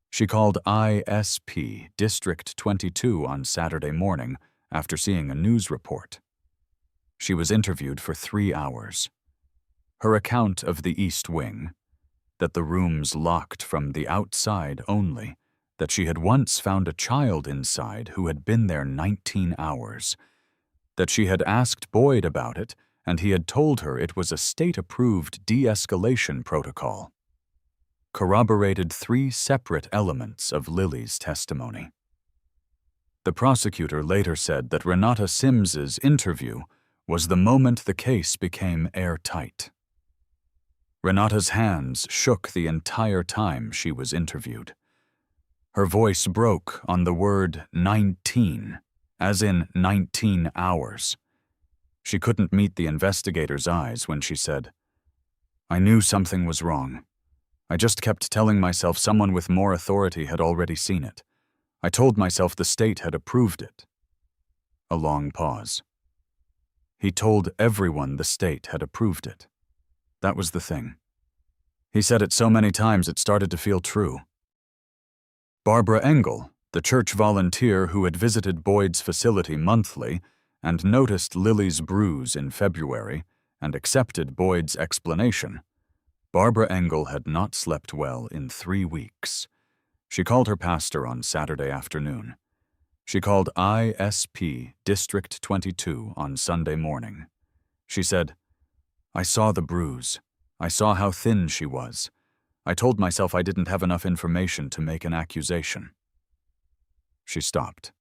She called ISP District 22 on Saturday morning after seeing a news report. She was interviewed for 3 hours. Her account of the East Wing, that the rooms locked from the outside only, that she had once found a child inside who had been there 19 hours, that she had asked Boyd about it and he had told her it was a state-approved de-escalation protocol, corroborated 3 separate elements of Lily's testimony. The prosecutor later said that Renata Sims's interview was the moment the case became airtight. Renata's hands shook the entire time she was interviewed. Her voice broke on the word 19, as in 19 hours. She couldn't meet the investigator's eyes when she said, "I knew something was wrong. I just kept telling myself someone with more authority had already seen it. I told myself the state had approved it." A long pause. He told everyone the state had approved it. That was the thing. He said it so many times it started to feel true. Barbara Engel, the church volunteer who had visited Boyd's facility monthly and noticed Lily's bruise in February and accepted Boyd's explanation, Barbara Engel had not slept well in 3 weeks. She called her pastor on Saturday afternoon. She called ISP District 22 on Sunday morning. She said, "I saw the bruise. I saw how thin she was. I told myself I didn't have enough information to make an accusation." She stopped.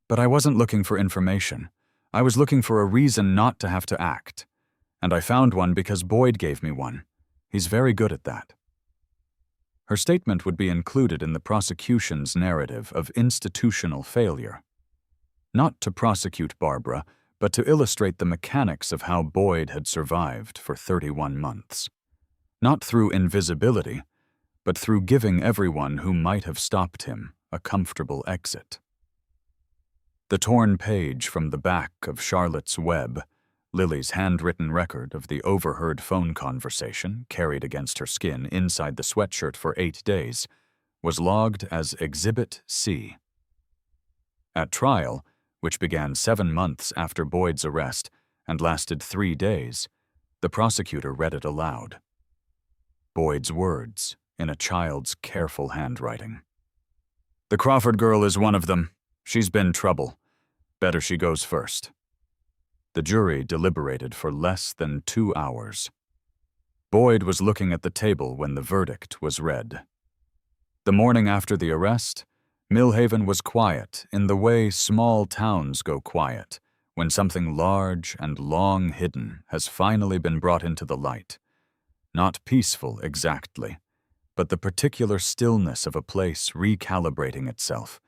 "But I wasn't looking for information. I was looking for a reason not to have to act. And I found one because Boyd gave me one. He's very good at that." Her statement would be included in the prosecution's narrative of institutional failure. Not to prosecute Barbara, but to illustrate the mechanics of how Boyd had survived for 31 months. Not through invisibility, but through giving everyone who might have stopped him a comfortable exit. The torn page from the back of Charlotte's Web, Lily's handwritten record of the overheard phone conversation carried against her skin inside the sweatshirt for 8 days, was logged as Exhibit C. At trial, which began 7 months after Boyd's arrest and lasted 3 days, the prosecutor read it aloud. Boyd's words, in a child's careful handwriting. "The Crawford girl is one of them. She's been trouble. Better she goes first." The jury deliberated for less than 2 hours. Boyd was looking at the table when the verdict was read. The morning after the arrest, Millhaven was quiet in the way small towns go quiet when something large and long hidden has finally been brought into the light. Not peaceful exactly, but the particular stillness of a place recalibrating itself,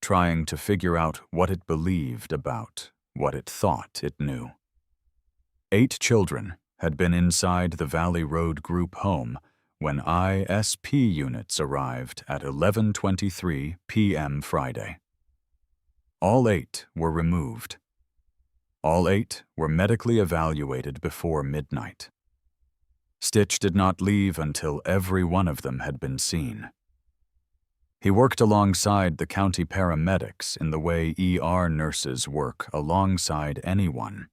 trying to figure out what it believed about what it thought it knew. 8 children had been inside the Valley Road group home when ISP units arrived at 11:23 p.m. Friday. All 8 were removed. All 8 were medically evaluated before midnight. Stitch did not leave until every one of them had been seen. He worked alongside the county paramedics in the way ER nurses work alongside anyone,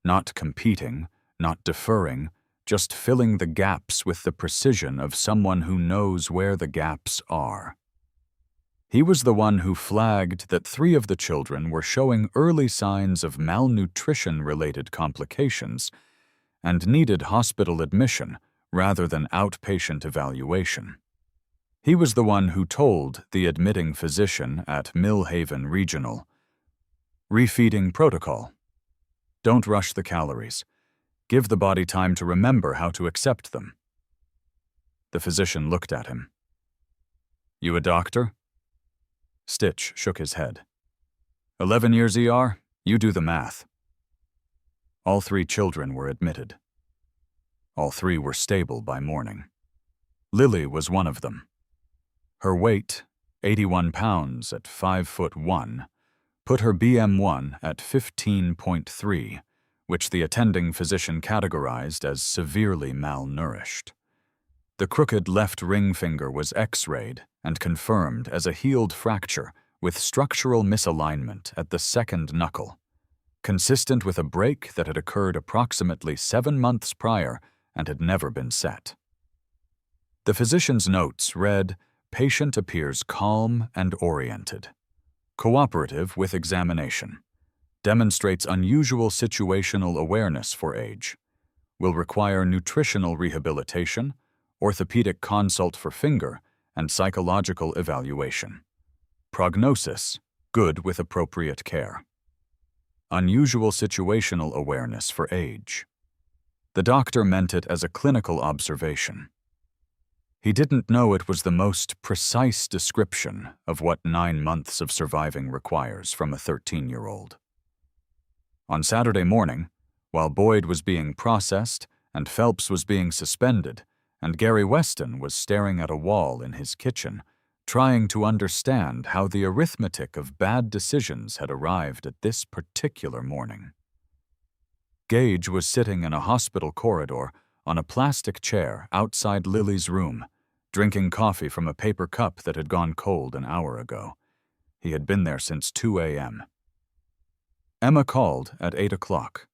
not competing, not deferring, just filling the gaps with the precision of someone who knows where the gaps are. He was the one who flagged that 3 of the children were showing early signs of malnutrition-related complications and needed hospital admission rather than outpatient evaluation. He was the one who told the admitting physician at Millhaven Regional, "Refeeding protocol. Don't rush the calories. Give the body time to remember how to accept them." The physician looked at him. "You a doctor?" Stitch shook his head. 11 years ER? You do the math." All 3 children were admitted. All 3 were stable by morning. Lily was one of them. Her weight, 81 pounds at 5'1", put her BM1 at 15.3, which the attending physician categorized as severely malnourished. The crooked left ring finger was X-rayed and confirmed as a healed fracture with structural misalignment at the second knuckle, consistent with a break that had occurred approximately 7 months prior and had never been set. The physician's notes read, "Patient appears calm and oriented. Cooperative with examination. Demonstrates unusual situational awareness for age. Will require nutritional rehabilitation, orthopedic consult for finger, and psychological evaluation. Prognosis, good with appropriate care. Unusual situational awareness for age." The doctor meant it as a clinical observation. He didn't know it was the most precise description of what 9 months of surviving requires from a 13-year-old. On Saturday morning, while Boyd was being processed and Phelps was being suspended, and Gary Weston was staring at a wall in his kitchen, trying to understand how the arithmetic of bad decisions had arrived at this particular morning. Gage was sitting in a hospital corridor on a plastic chair outside Lily's room, drinking coffee from a paper cup that had gone cold an hour ago. He had been there since 2 a.m. Emma called at 8 o'clock.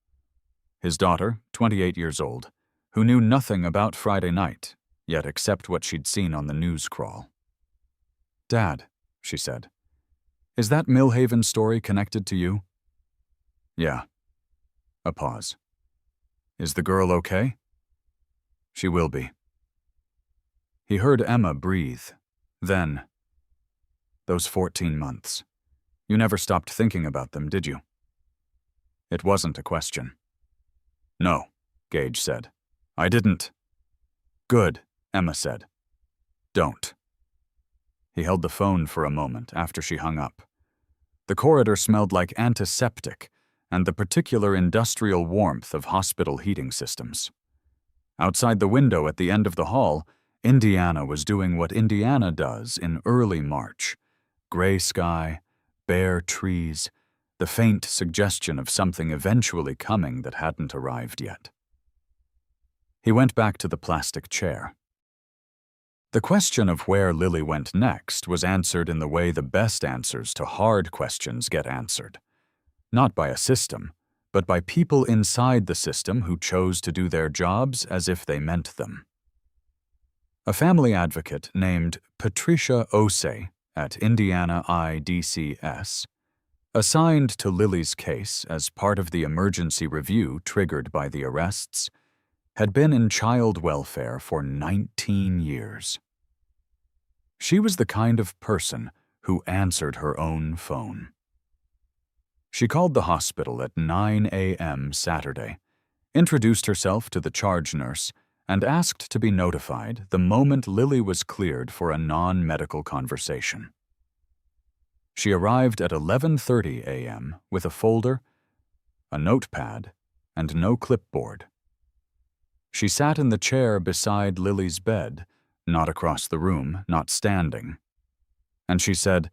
His daughter, 28 years old, who knew nothing about Friday night, yet except what she'd seen on the news crawl. "Dad," she said, "is that Millhaven story connected to you?" "Yeah." A pause. "Is the girl okay?" "She will be." He heard Emma breathe. Then, "Those 14 months. You never stopped thinking about them, did you?" It wasn't a question. "No," Gage said. "I didn't." "Good," Emma said. "Don't." He held the phone for a moment after she hung up. The corridor smelled like antiseptic and the particular industrial warmth of hospital heating systems. Outside the window at the end of the hall, Indiana was doing what Indiana does in early March. Gray sky, bare trees, the faint suggestion of something eventually coming that hadn't arrived yet. He went back to the plastic chair. The question of where Lily went next was answered in the way the best answers to hard questions get answered. Not by a system, but by people inside the system who chose to do their jobs as if they meant them. A family advocate named Patricia Osei at Indiana IDCS, assigned to Lily's case as part of the emergency review triggered by the arrests, had been in child welfare for 19 years. She was the kind of person who answered her own phone. She called the hospital at 9 a.m. Saturday, introduced herself to the charge nurse, and asked to be notified the moment Lily was cleared for a non-medical conversation. She arrived at 11:30 a.m. with a folder, a notepad, and no clipboard. She sat in the chair beside Lily's bed, not across the room, not standing. And she said,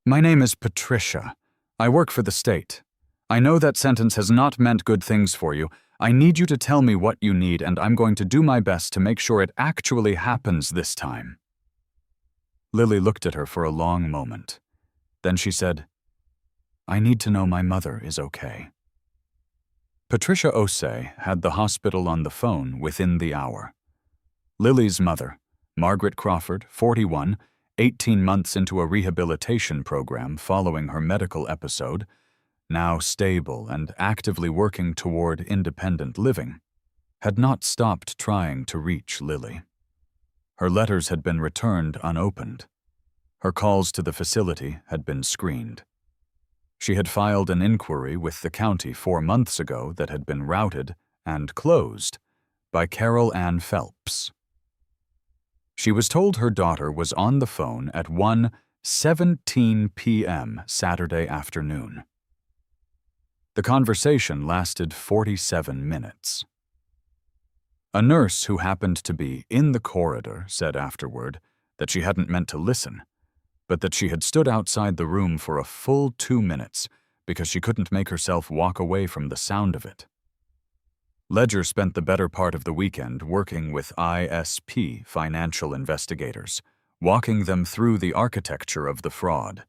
"My name is Patricia. I work for the state. I know that sentence has not meant good things for you. I need you to tell me what you need, and I'm going to do my best to make sure it actually happens this time." Lily looked at her for a long moment. Then she said, "I need to know my mother is okay." Patricia Osei had the hospital on the phone within the hour. Lily's mother, Margaret Crawford, 41, 18 months into a rehabilitation program following her medical episode, now stable and actively working toward independent living, had not stopped trying to reach Lily. Her letters had been returned unopened. Her calls to the facility had been screened. She had filed an inquiry with the county 4 months ago that had been routed and closed by Carol Ann Phelps. She was told her daughter was on the phone at 1:17 p.m. Saturday afternoon. The conversation lasted 47 minutes. A nurse who happened to be in the corridor said afterward that she hadn't meant to listen, but that she had stood outside the room for a full 2 minutes because she couldn't make herself walk away from the sound of it. Ledger spent the better part of the weekend working with ISP financial investigators, walking them through the architecture of the fraud,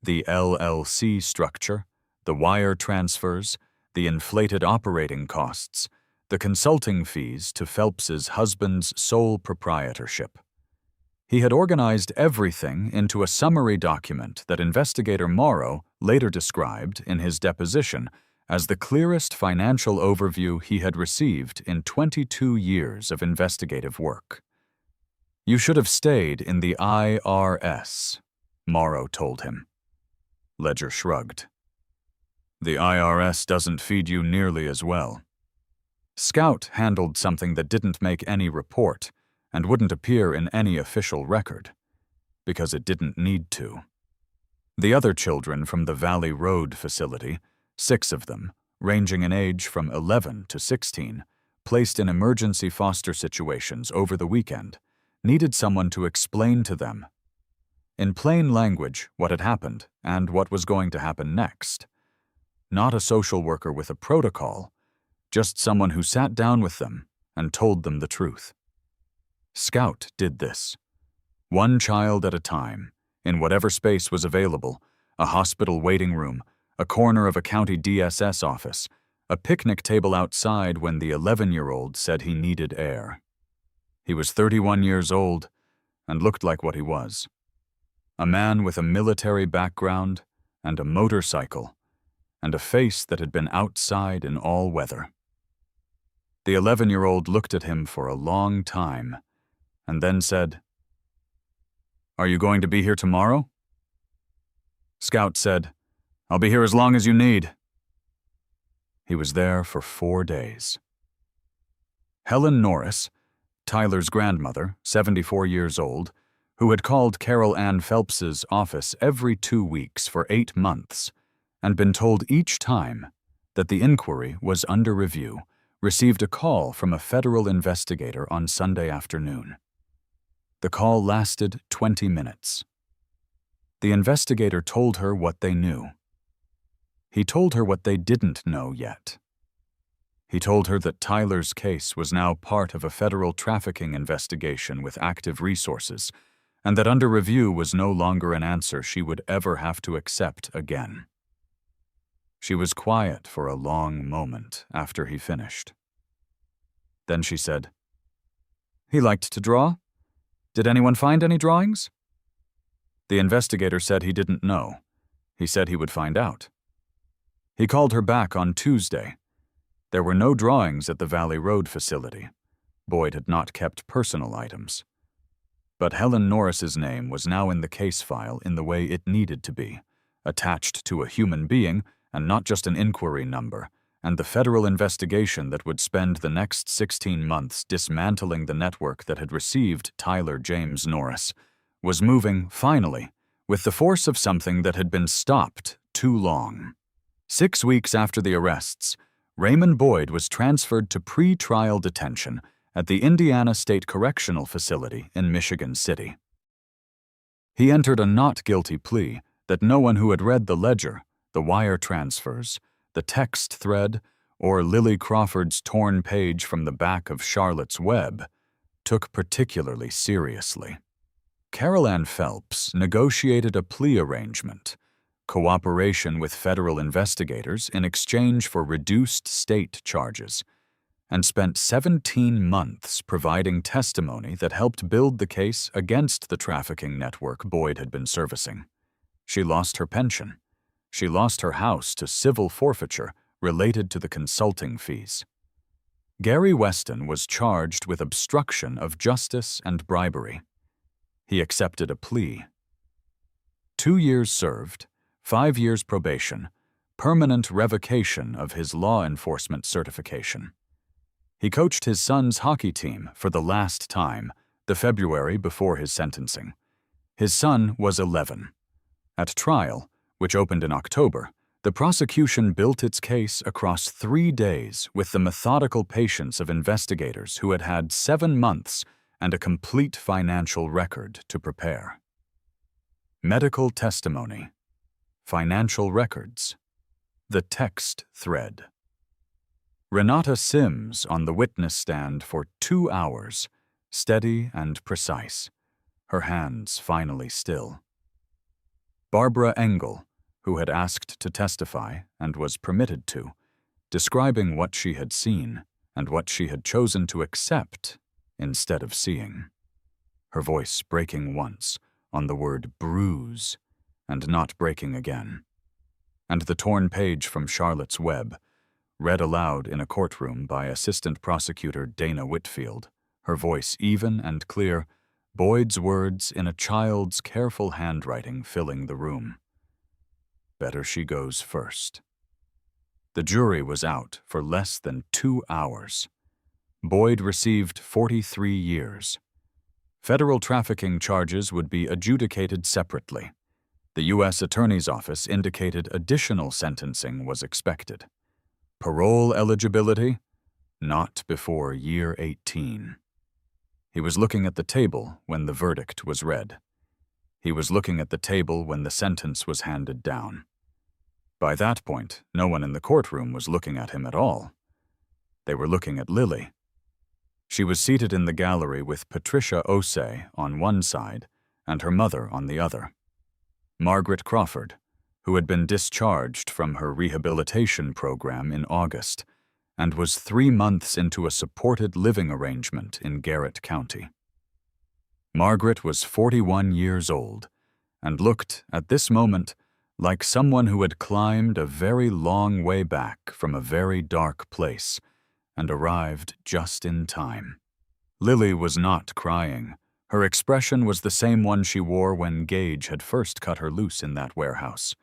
the LLC structure, the wire transfers, the inflated operating costs, the consulting fees to Phelps's husband's sole proprietorship. He had organized everything into a summary document that investigator Morrow later described in his deposition as the clearest financial overview he had received in 22 years of investigative work. "You should have stayed in the IRS," Morrow told him. Ledger shrugged. "The IRS doesn't feed you nearly as well." Scout handled something that didn't make any report, and wouldn't appear in any official record, because it didn't need to. The other children from the Valley Road facility, 6 of them, ranging in age from 11 to 16, placed in emergency foster situations over the weekend, needed someone to explain to them, in plain language, what had happened and what was going to happen next. Not a social worker with a protocol, just someone who sat down with them and told them the truth. Scout did this, one child at a time, in whatever space was available, a hospital waiting room, a corner of a county DSS office, a picnic table outside when the 11-year-old said he needed air. He was 31 years old and looked like what he was. A man with a military background and a motorcycle and a face that had been outside in all weather. The 11-year-old looked at him for a long time and then said, "Are you going to be here tomorrow?" Scout said, "I'll be here as long as you need." He was there for 4 days. Helen Norris, Tyler's grandmother, 74 years old, who had called Carol Ann Phelps's office every 2 weeks for 8 months and been told each time that the inquiry was under review, received a call from a federal investigator on Sunday afternoon. The call lasted 20 minutes. The investigator told her what they knew. He told her what they didn't know yet. He told her that Tyler's case was now part of a federal trafficking investigation with active resources, and that under review was no longer an answer she would ever have to accept again. She was quiet for a long moment after he finished. Then she said, "He liked to draw? Did anyone find any drawings?" The investigator said he didn't know. He said he would find out. He called her back on Tuesday. There were no drawings at the Valley Road facility. Boyd had not kept personal items. But Helen Norris's name was now in the case file in the way it needed to be, attached to a human being and not just an inquiry number, and the federal investigation that would spend the next 16 months dismantling the network that had received Tyler James Norris was moving, finally, with the force of something that had been stopped too long. 6 weeks after the arrests, Raymond Boyd was transferred to pre-trial detention at the Indiana State Correctional Facility in Michigan City. He entered a not guilty plea that no one who had read the ledger, the wire transfers, the text thread, or Lily Crawford's torn page from the back of Charlotte's Web took particularly seriously. Carol Ann Phelps negotiated a plea arrangement, cooperation with federal investigators in exchange for reduced state charges, and spent 17 months providing testimony that helped build the case against the trafficking network Boyd had been servicing. She lost her pension. She lost her house to civil forfeiture related to the consulting fees. Gary Weston was charged with obstruction of justice and bribery. He accepted a plea. 2 years served, 5 years probation, permanent revocation of his law enforcement certification. He coached his son's hockey team for the last time, the February before his sentencing. His son was 11. At trial, which opened in October, the prosecution built its case across 3 days with the methodical patience of investigators who had had 7 months and a complete financial record to prepare. Medical testimony, financial records, the text thread. Renata Sims on the witness stand for 2 hours, steady and precise, her hands finally still. Barbara Engel, who had asked to testify and was permitted to, describing what she had seen and what she had chosen to accept instead of seeing. Her voice breaking once on the word bruise and not breaking again. And the torn page from Charlotte's Web, read aloud in a courtroom by Assistant Prosecutor Dana Whitfield, her voice even and clear, Boyd's words in a child's careful handwriting filling the room. Better she goes first. The jury was out for less than 2 hours. Boyd received 43 years. Federal trafficking charges would be adjudicated separately. The U.S. Attorney's Office indicated additional sentencing was expected. Parole eligibility? Not before year 18. He was looking at the table when the verdict was read. He was looking at the table when the sentence was handed down. By that point, no one in the courtroom was looking at him at all. They were looking at Lily. She was seated in the gallery with Patricia Osei on one side and her mother on the other. Margaret Crawford, who had been discharged from her rehabilitation program in August and was 3 months into a supported living arrangement in Garrett County. Margaret was 41 years old and looked, at this moment, like someone who had climbed a very long way back from a very dark place and arrived just in time. Lily was not crying. Her expression was the same one she wore when Gage had first cut her loose in that warehouse.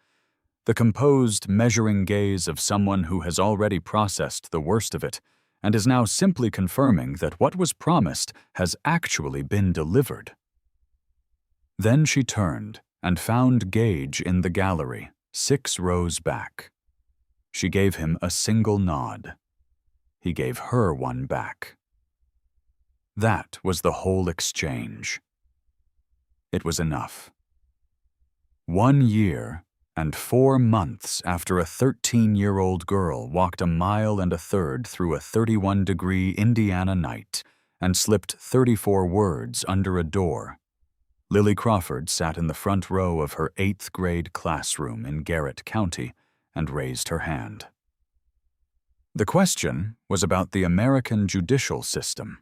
The composed, measuring gaze of someone who has already processed the worst of it and is now simply confirming that what was promised has actually been delivered. Then she turned and found Gage in the gallery, 6 rows back. She gave him a single nod. He gave her one back. That was the whole exchange. It was enough. 1 year and 4 months after a 13-year-old girl walked 1.33 miles through a 31-degree Indiana night and slipped 34 words under a door, Lily Crawford sat in the front row of her 8th grade classroom in Garrett County and raised her hand. The question was about the American judicial system.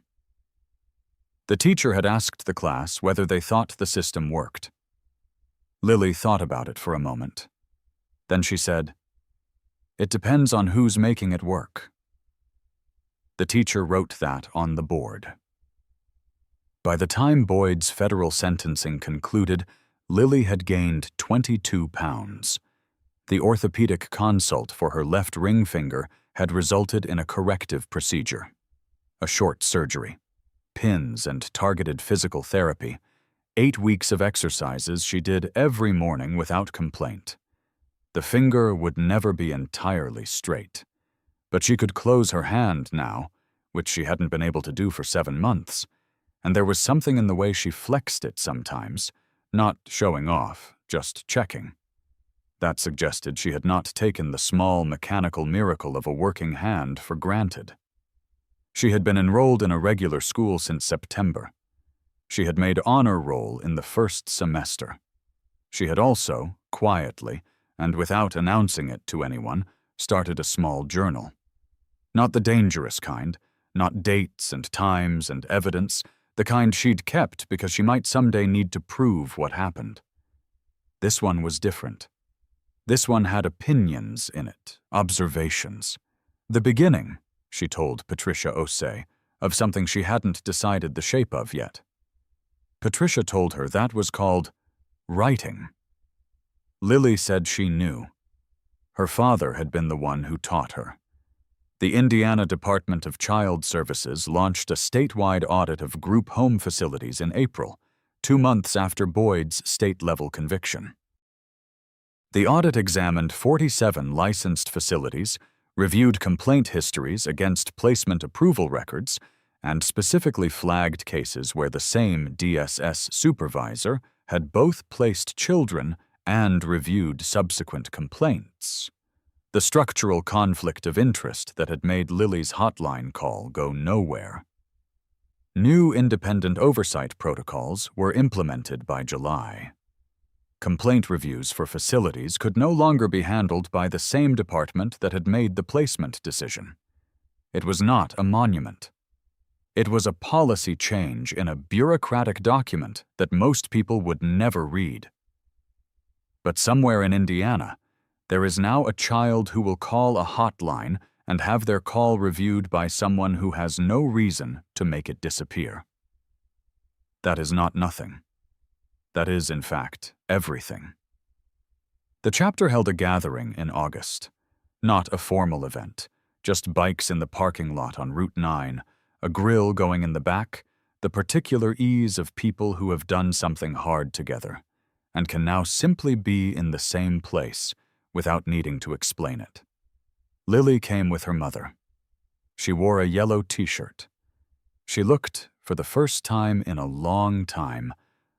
The teacher had asked the class whether they thought the system worked. Lily thought about it for a moment. Then she said, "It depends on who's making it work." The teacher wrote that on the board. By the time Boyd's federal sentencing concluded, Lily had gained 22 pounds. The orthopedic consult for her left ring finger had resulted in a corrective procedure. A short surgery, pins and targeted physical therapy, 8 weeks of exercises she did every morning without complaint. The finger would never be entirely straight, but she could close her hand now, which she hadn't been able to do for 7 months, and there was something in the way she flexed it sometimes, not showing off, just checking. That suggested she had not taken the small mechanical miracle of a working hand for granted. She had been enrolled in a regular school since September. She had made honor roll in the first semester. She had also, quietly, and without announcing it to anyone, started a small journal. Not the dangerous kind, not dates and times and evidence, the kind she'd kept because she might someday need to prove what happened. This one was different. This one had opinions in it, observations. The beginning, she told Patricia Osei, of something she hadn't decided the shape of yet. Patricia told her that was called writing. Lily said she knew. Her father had been the one who taught her. The Indiana Department of Child Services launched a statewide audit of group home facilities in April, 2 months after Boyd's state-level conviction. The audit examined 47 licensed facilities, reviewed complaint histories against placement approval records, and specifically flagged cases where the same DSS supervisor had both placed children and reviewed subsequent complaints. The structural conflict of interest that had made Lily's hotline call go nowhere. New independent oversight protocols were implemented by July. Complaint reviews for facilities could no longer be handled by the same department that had made the placement decision. It was not a monument. It was a policy change in a bureaucratic document that most people would never read. But somewhere in Indiana, there is now a child who will call a hotline and have their call reviewed by someone who has no reason to make it disappear. That is not nothing. That is, in fact, everything. The chapter held a gathering in August. Not a formal event, just bikes in the parking lot on Route 9, a grill going in the back, the particular ease of people who have done something hard together and can now simply be in the same place without needing to explain it. Lily came with her mother. She wore a yellow t-shirt. She looked, for the first time in a long time,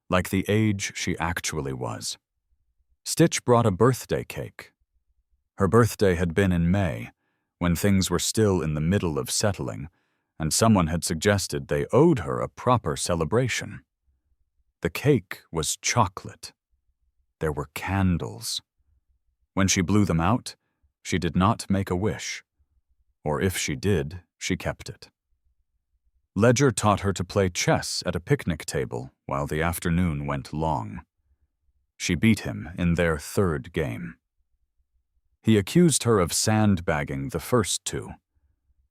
like the age she actually was. Stitch brought a birthday cake. Her birthday had been in May, when things were still in the middle of settling, and someone had suggested they owed her a proper celebration. The cake was chocolate. There were candles. When she blew them out, she did not make a wish. Or if she did, she kept it. Ledger taught her to play chess at a picnic table while the afternoon went long. She beat him in their third game. He accused her of sandbagging the first two.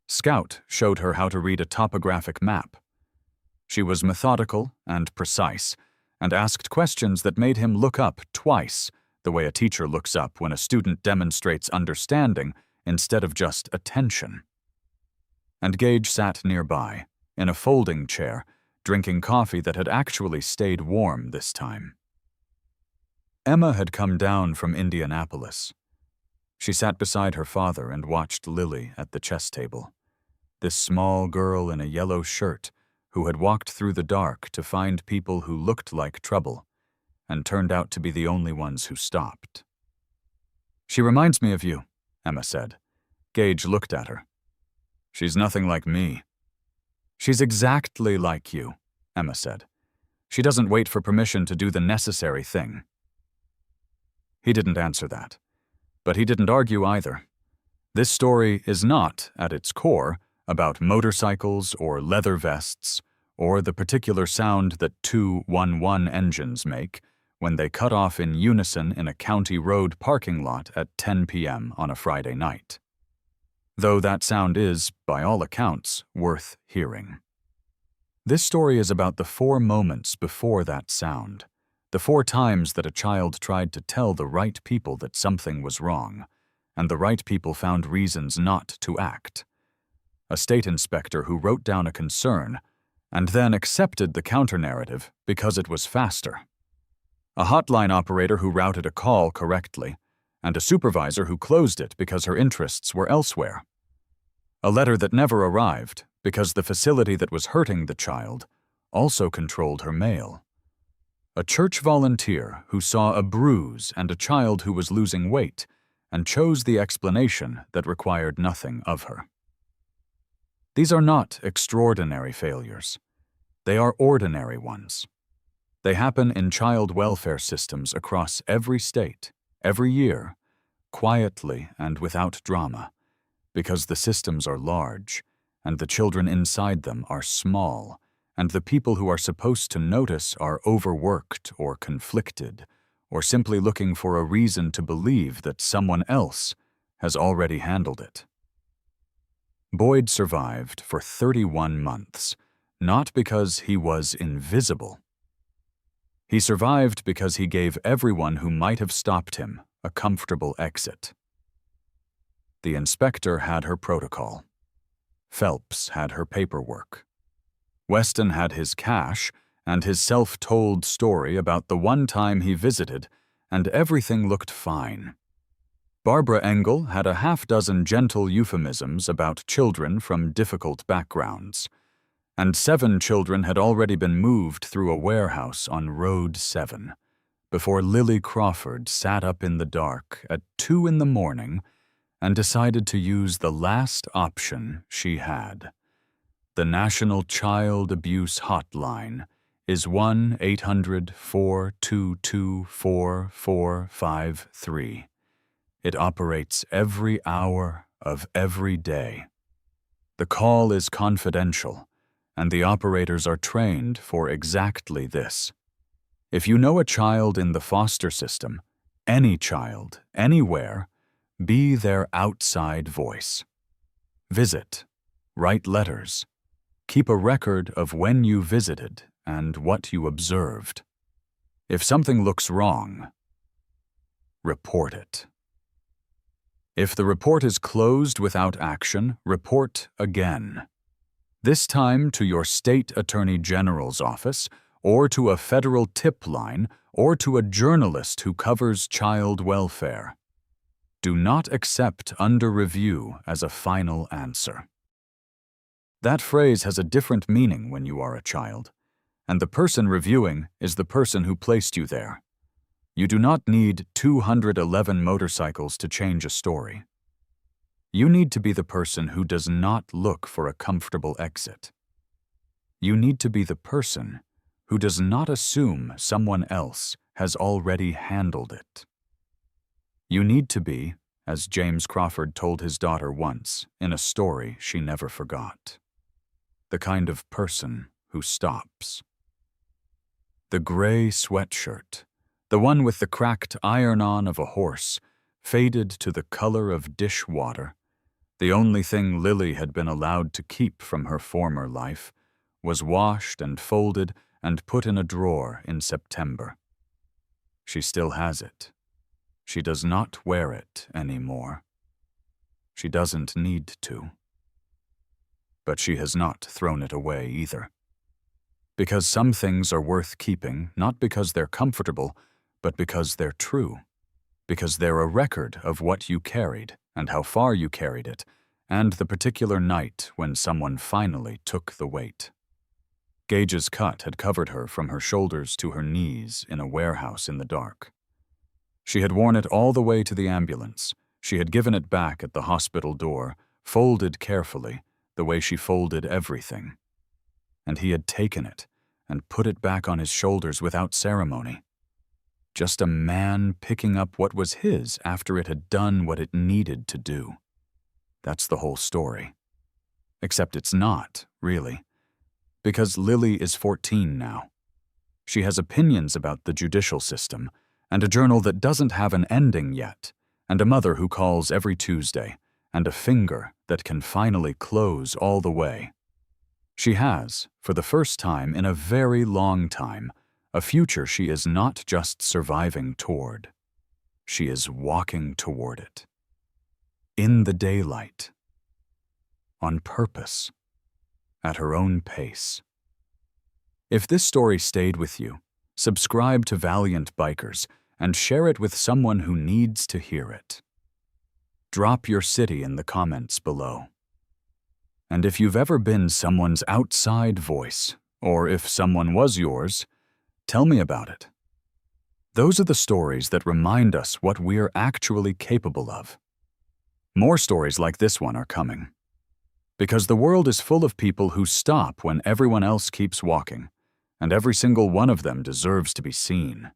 Scout showed her how to read a topographic map. She was methodical and precise, and asked questions that made him look up twice, the way a teacher looks up when a student demonstrates understanding instead of just attention. And Gage sat nearby, in a folding chair, drinking coffee that had actually stayed warm this time. Emma had come down from Indianapolis. She sat beside her father and watched Lily at the chess table. This small girl in a yellow shirt who had walked through the dark to find people who looked like trouble and turned out to be the only ones who stopped. "She reminds me of you," Emma said. Gage looked at her. "She's nothing like me." "She's exactly like you," Emma said. "She doesn't wait for permission to do the necessary thing." He didn't answer that, but he didn't argue either. This story is not, at its core, about motorcycles or leather vests or the particular sound that 211 engines make when they cut off in unison in a county road parking lot at 10 p.m. on a Friday night. Though that sound is, by all accounts, worth hearing. This story is about the 4 moments before that sound, the 4 times that a child tried to tell the right people that something was wrong, and the right people found reasons not to act. A state inspector who wrote down a concern and then accepted the counter-narrative because it was faster. A hotline operator who routed a call correctly, and a supervisor who closed it because her interests were elsewhere. A letter that never arrived because the facility that was hurting the child also controlled her mail. A church volunteer who saw a bruise and a child who was losing weight and chose the explanation that required nothing of her. These are not extraordinary failures. They are ordinary ones. They happen in child welfare systems across every state, every year, quietly and without drama, because the systems are large, and the children inside them are small, and the people who are supposed to notice are overworked or conflicted, or simply looking for a reason to believe that someone else has already handled it. Boyd survived for 31 months, not because he was invisible. He survived because he gave everyone who might have stopped him a comfortable exit. The inspector had her protocol. Phelps had her paperwork. Weston had his cash and his self-told story about the one time he visited, and everything looked fine. Barbara Engel had a half-dozen gentle euphemisms about children from difficult backgrounds, and 7 children had already been moved through a warehouse on Road 7 before Lily Crawford sat up in the dark at 2 in the morning and decided to use the last option she had. The National Child Abuse Hotline is 1-800-422-4453. It operates every hour of every day. The call is confidential, and the operators are trained for exactly this. If you know a child in the foster system, any child, anywhere, be their outside voice. Visit, write letters, keep a record of when you visited and what you observed. If something looks wrong, report it. If the report is closed without action, report again. this time to your state attorney general's office, or to a federal tip line, or to a journalist who covers child welfare. Do not accept under review as a final answer. That phrase has a different meaning when you are a child, and the person reviewing is the person who placed you there. You do not need 211 motorcycles to change a story. You need to be the person who does not look for a comfortable exit. You need to be the person who does not assume someone else has already handled it. You need to be, as James Crawford told his daughter once in a story she never forgot, the kind of person who stops. The gray sweatshirt, the one with the cracked iron-on of a horse, faded to the color of dishwater. The only thing Lily had been allowed to keep from her former life was washed and folded and put in a drawer in September. She still has it. She does not wear it anymore. She doesn't need to. But she has not thrown it away either. Because some things are worth keeping, not because they're comfortable, but because they're true. Because they're a record of what you carried and how far you carried it, and the particular night when someone finally took the weight. Gage's cut had covered her from her shoulders to her knees in a warehouse in the dark. She had worn it all the way to the ambulance. She had given it back at the hospital door, folded carefully, the way she folded everything. And he had taken it and put it back on his shoulders without ceremony. Just a man picking up what was his after it had done what it needed to do. That's the whole story. Except it's not, really. Because Lily is 14 now. She has opinions about the judicial system, and a journal that doesn't have an ending yet, and a mother who calls every Tuesday, and a finger that can finally close all the way. She has, for the first time in a very long time, a future she is not just surviving toward. She is walking toward it. In the daylight. On purpose. At her own pace. If this story stayed with you, subscribe to Valiant Bikers and share it with someone who needs to hear it. Drop your city in the comments below. And if you've ever been someone's outside voice, or if someone was yours, tell me about it. Those are the stories that remind us what we're actually capable of. More stories like this one are coming. Because the world is full of people who stop when everyone else keeps walking, and every single one of them deserves to be seen.